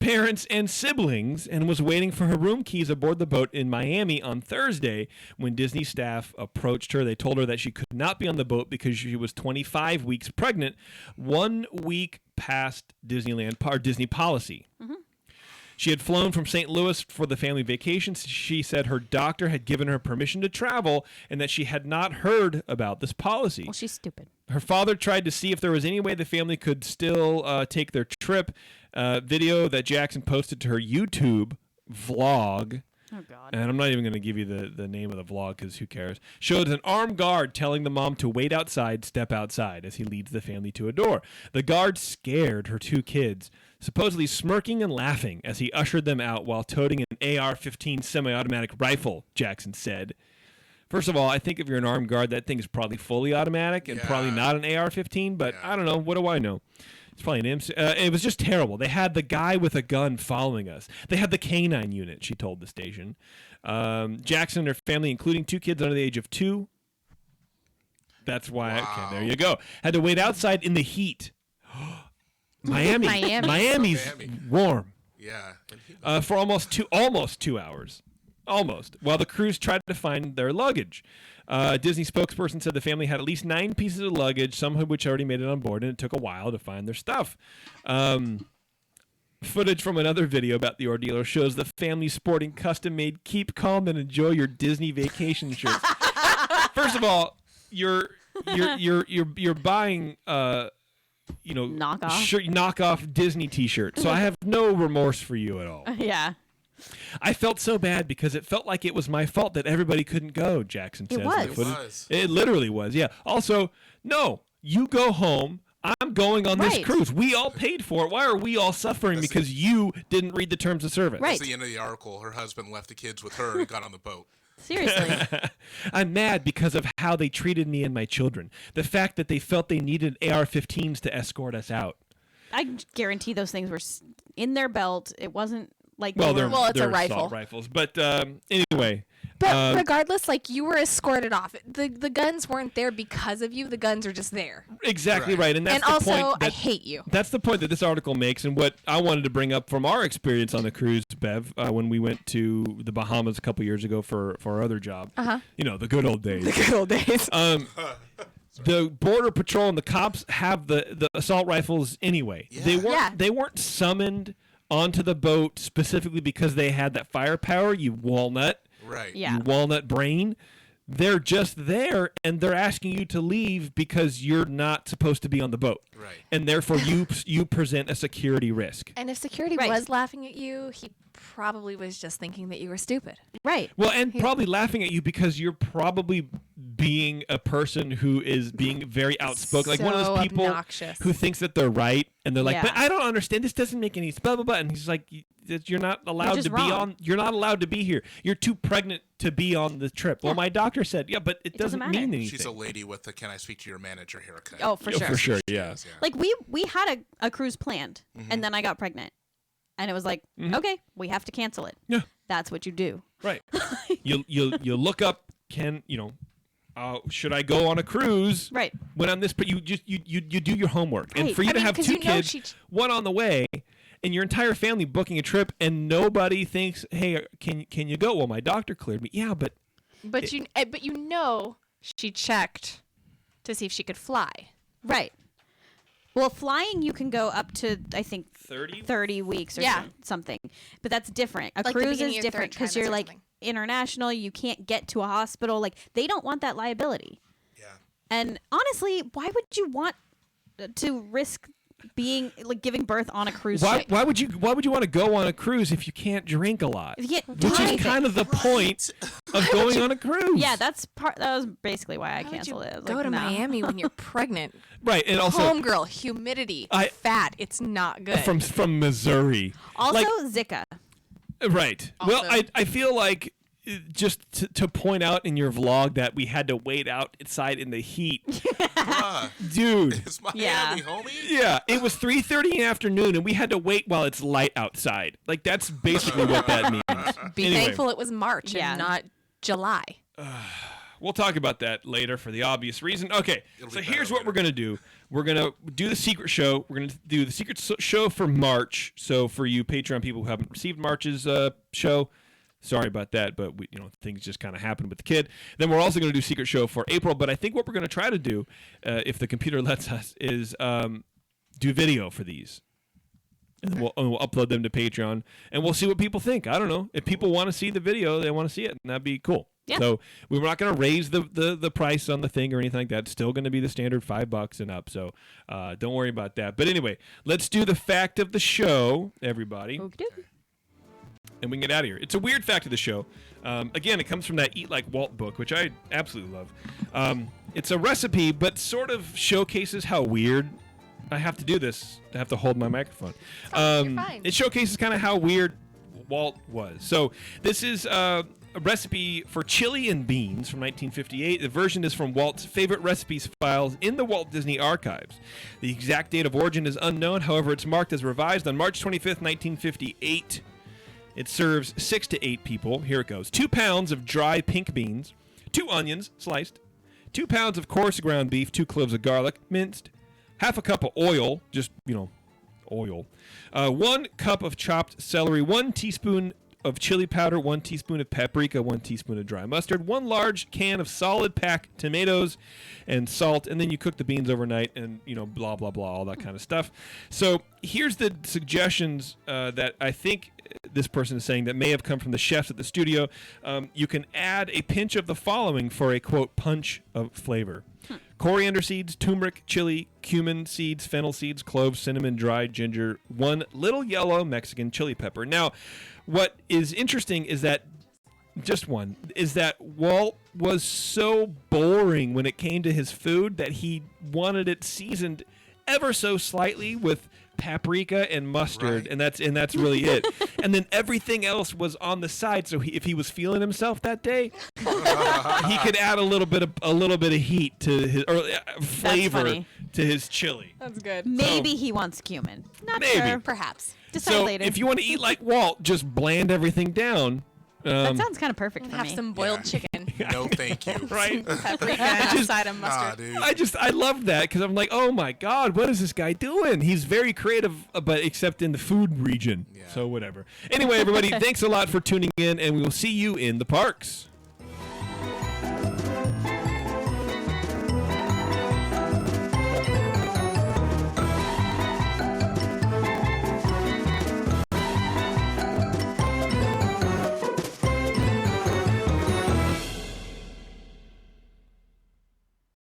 Speaker 2: parents, and siblings, and was waiting for her room keys aboard the boat in Miami on Thursday when Disney staff approached her. They told her that she could not be on the boat because she was 25 weeks pregnant, 1 week past Disneyland Disney policy. Mm-hmm. She had flown from St. Louis for the family vacation. She said her doctor had given her permission to travel and that she had not heard about this policy.
Speaker 4: Well, she's stupid.
Speaker 2: Her father tried to see if there was any way the family could still take their trip. Video that Jackson posted to her YouTube vlog.
Speaker 4: Oh, God.
Speaker 2: And I'm not even going to give you the name of the vlog because who cares. Showed an armed guard telling the mom to wait outside, step outside as he leads the family to a door. The guard scared her 2 kids, supposedly smirking and laughing as he ushered them out while toting an AR-15 semi-automatic rifle, Jackson said. First of all, I think if you're an armed guard, that thing is probably fully automatic and probably not an AR-15, but I don't know. What do I know? It's probably an MC. It was just terrible. They had the guy with a gun following us. They had the canine unit, she told the station. Jackson and her family, including 2 kids under the age of 2. That's why.
Speaker 3: Wow.
Speaker 2: Okay, there you go. Had to wait outside in the heat. Miami's warm.
Speaker 3: Yeah.
Speaker 2: For almost 2 hours. Almost. While the crews tried to find their luggage. Disney spokesperson said the family had at least 9 pieces of luggage, some of which already made it on board, and it took a while to find their stuff. Footage from another video about the ordeal shows the family sporting custom-made "Keep Calm and Enjoy Your Disney Vacation" shirts. First of all, you're buying knockoff Disney T-shirts, so I have no remorse for you at all.
Speaker 4: Yeah.
Speaker 2: I felt so bad because it felt like it was my fault that everybody couldn't go, Jackson says.
Speaker 4: It was.
Speaker 2: in the footage.
Speaker 3: It was.
Speaker 2: It literally was, yeah. Also, no, you go home. I'm going on this
Speaker 4: Right.
Speaker 2: cruise. We all paid for it. Why are we all suffering because you didn't read the terms of service?
Speaker 4: Right.
Speaker 3: That's the end of the article. Her husband left the kids with her and got on the boat.
Speaker 4: Seriously.
Speaker 2: I'm mad because of how they treated me and my children. The fact that they felt they needed AR-15s to escort us out.
Speaker 4: I guarantee those things were in their belt. It wasn't like
Speaker 2: Well,
Speaker 4: they
Speaker 2: they're,
Speaker 4: were,
Speaker 5: Well, it's a
Speaker 2: they're
Speaker 5: rifle.
Speaker 2: assault rifles. But anyway.
Speaker 5: But regardless, like, you were escorted off. The guns weren't there because of you. The guns are just there.
Speaker 2: Exactly right. And that's
Speaker 5: And
Speaker 2: the
Speaker 5: also,
Speaker 2: point
Speaker 5: I
Speaker 2: that,
Speaker 5: hate you.
Speaker 2: That's the point that this article makes, and what I wanted to bring up from our experience on the cruise, Bev, when we went to the Bahamas a couple years ago for our other job. You know, the good old days.
Speaker 5: Good old days.
Speaker 2: The border patrol and the cops have the assault rifles anyway.
Speaker 3: Yeah.
Speaker 2: They weren't summoned onto the boat specifically because they had that firepower. You walnut.
Speaker 3: Right.
Speaker 4: Yeah.
Speaker 2: You walnut brain. They're just there, and they're asking you to leave because you're not supposed to be on the boat.
Speaker 3: Right.
Speaker 2: And therefore, you present a security risk.
Speaker 5: And if security
Speaker 4: Right.
Speaker 5: was laughing at you, he probably was just thinking that you were stupid.
Speaker 4: right.
Speaker 2: Well, and probably laughing at you because you're probably being a person who is being very outspoken, like one of
Speaker 5: So
Speaker 2: those people
Speaker 5: obnoxious.
Speaker 2: who thinks that they're right, and they're like,
Speaker 4: Yeah.
Speaker 2: "But I don't understand. This doesn't make any blah blah blah." And he's like, "You're not allowed
Speaker 4: just
Speaker 2: to be
Speaker 4: wrong.
Speaker 2: on. You're not allowed to be here. You're too pregnant to be on the trip." Well, my doctor said, "Yeah, but it
Speaker 4: doesn't
Speaker 2: doesn't
Speaker 4: matter.
Speaker 2: mean anything."
Speaker 3: She's a lady with the "Can I speak to your manager" haircut.
Speaker 4: Oh, for sure.
Speaker 2: For sure, yeah.
Speaker 3: Yes, yeah.
Speaker 4: Like we had a cruise planned, and then I got pregnant, and it was like, okay, we have to cancel it.
Speaker 2: Yeah.
Speaker 4: That's what you do.
Speaker 2: Right. you look up. Should I go on a cruise?
Speaker 4: Right.
Speaker 2: When on this, but you do your homework, and
Speaker 4: Right.
Speaker 2: for you
Speaker 5: I
Speaker 2: to
Speaker 5: mean,
Speaker 2: have
Speaker 5: 'cause
Speaker 2: 2
Speaker 5: you know
Speaker 2: kids,
Speaker 5: she-
Speaker 2: one on the way, and your entire family booking a trip, and nobody thinks, "Hey, can you go?" Well, my doctor cleared me. Yeah, but
Speaker 5: But you know she checked to see if she could fly.
Speaker 4: Right. Well, flying you can go up to I think
Speaker 2: 30?
Speaker 4: weeks or
Speaker 5: Yeah.
Speaker 4: something, but that's different. A
Speaker 5: Like the
Speaker 4: cruise
Speaker 5: beginning
Speaker 4: is
Speaker 5: of your
Speaker 4: different
Speaker 5: third
Speaker 4: because you're
Speaker 5: trimester or
Speaker 4: like
Speaker 5: something.
Speaker 4: international. You can't get to a hospital. Like they don't want that liability.
Speaker 3: Yeah.
Speaker 4: And honestly, why would you want to risk being like giving birth on a cruise ship?
Speaker 2: why would you want to go on a cruise if you can't drink a lot?
Speaker 4: If you can't
Speaker 2: Which
Speaker 4: do
Speaker 2: is
Speaker 4: anything.
Speaker 2: kind of the point of going on a cruise.
Speaker 4: Yeah, that was basically why I
Speaker 5: Why would you
Speaker 4: canceled it. I was
Speaker 5: go
Speaker 4: like,
Speaker 5: to
Speaker 4: no.
Speaker 5: Miami when you're pregnant?
Speaker 2: right. And also
Speaker 5: Homegirl, humidity, fat. It's not good.
Speaker 2: from Missouri.
Speaker 4: Also,
Speaker 2: Like,
Speaker 4: Zika.
Speaker 2: right. Well,
Speaker 5: Also-
Speaker 2: I feel like just to point out in your vlog that we had to wait outside in the heat.
Speaker 3: Bruh,
Speaker 2: Dude.
Speaker 3: it's Miami,
Speaker 4: Yeah.
Speaker 3: homie.
Speaker 2: Yeah, it was 3:30 in the afternoon, and we had to wait while it's light outside. Like, that's basically what that means.
Speaker 5: Be
Speaker 2: Anyway.
Speaker 5: thankful it was March
Speaker 4: Yeah.
Speaker 5: and not July.
Speaker 2: We'll talk about that later for the obvious reason. Okay,
Speaker 3: It'll
Speaker 2: so
Speaker 3: be
Speaker 2: here's
Speaker 3: better
Speaker 2: what we're going to do. We're going to do the secret show. We're going to do the secret show for March. So for you Patreon people who haven't received March's show, sorry about that, but things just kind of happened with the kid. Then we're also going to do secret show for April, but I think what we're going to try to do, if the computer lets us, is do video for these. and we'll upload them to Patreon, and we'll see what people think. I don't know. If people want to see the video, they want to see it, and that'd be cool.
Speaker 4: Yeah.
Speaker 2: So we're not going to raise the price on the thing or anything like that. It's still going to be the standard $5 and up. So don't worry about that. But anyway, let's do the fact of the show, everybody.
Speaker 4: Okay.
Speaker 2: And we can get out of here. It's a weird fact of the show. Again, it comes from that Eat Like Walt book, which I absolutely love. It's a recipe, but sort of showcases how weird. I have to do this. I have to hold my microphone.
Speaker 5: You're fine.
Speaker 2: It showcases kind of how weird Walt was. So this is a recipe for chili and beans from 1958. The version is from Walt's favorite recipes files in the Walt Disney Archives. The exact date of origin is unknown. However, it's marked as revised on March 25th, 1958. It serves 6 to 8 people. Here it goes. 2 pounds of dry pink beans, 2 onions sliced, 2 pounds of coarse ground beef, 2 cloves of garlic minced, half a cup of oil, just, oil, 1 cup of chopped celery, 1 teaspoon of chili powder, 1 teaspoon of paprika, 1 teaspoon of dry mustard, 1 large can of solid pack tomatoes, and salt. And then you cook the beans overnight, and blah blah blah, all that kind of stuff. So here's the suggestions that I think this person is saying that may have come from the chefs at the studio. You can add a pinch of the following for a quote punch of flavor: coriander seeds, turmeric, chili, cumin seeds, fennel seeds, cloves, cinnamon, dried ginger, 1 little yellow Mexican chili pepper. Now, what is interesting is that Walt was so boring when it came to his food that he wanted it seasoned ever so slightly with paprika and mustard,
Speaker 3: Right.
Speaker 2: and that's really it. And then everything else was on the side. So if he was feeling himself that day, he could add a little bit of heat to his flavor
Speaker 4: funny.
Speaker 2: to his chili.
Speaker 5: That's good.
Speaker 4: Maybe he wants cumin. Not
Speaker 2: Maybe.
Speaker 4: sure.
Speaker 5: Perhaps.
Speaker 4: Decide
Speaker 2: So
Speaker 4: later.
Speaker 2: if you want to eat like Walt, just bland everything down.
Speaker 4: that sounds kind of perfect for
Speaker 5: Have
Speaker 4: me.
Speaker 5: some boiled
Speaker 3: Yeah.
Speaker 5: chicken.
Speaker 3: No, thank you.
Speaker 2: Right?
Speaker 5: Paprika and a side of mustard.
Speaker 3: Dude.
Speaker 2: I love that because I'm like, oh my God, what is this guy doing? He's very creative, but except in the food region.
Speaker 3: Yeah.
Speaker 2: So whatever. Anyway, everybody, thanks a lot for tuning in, and we will see you in the parks.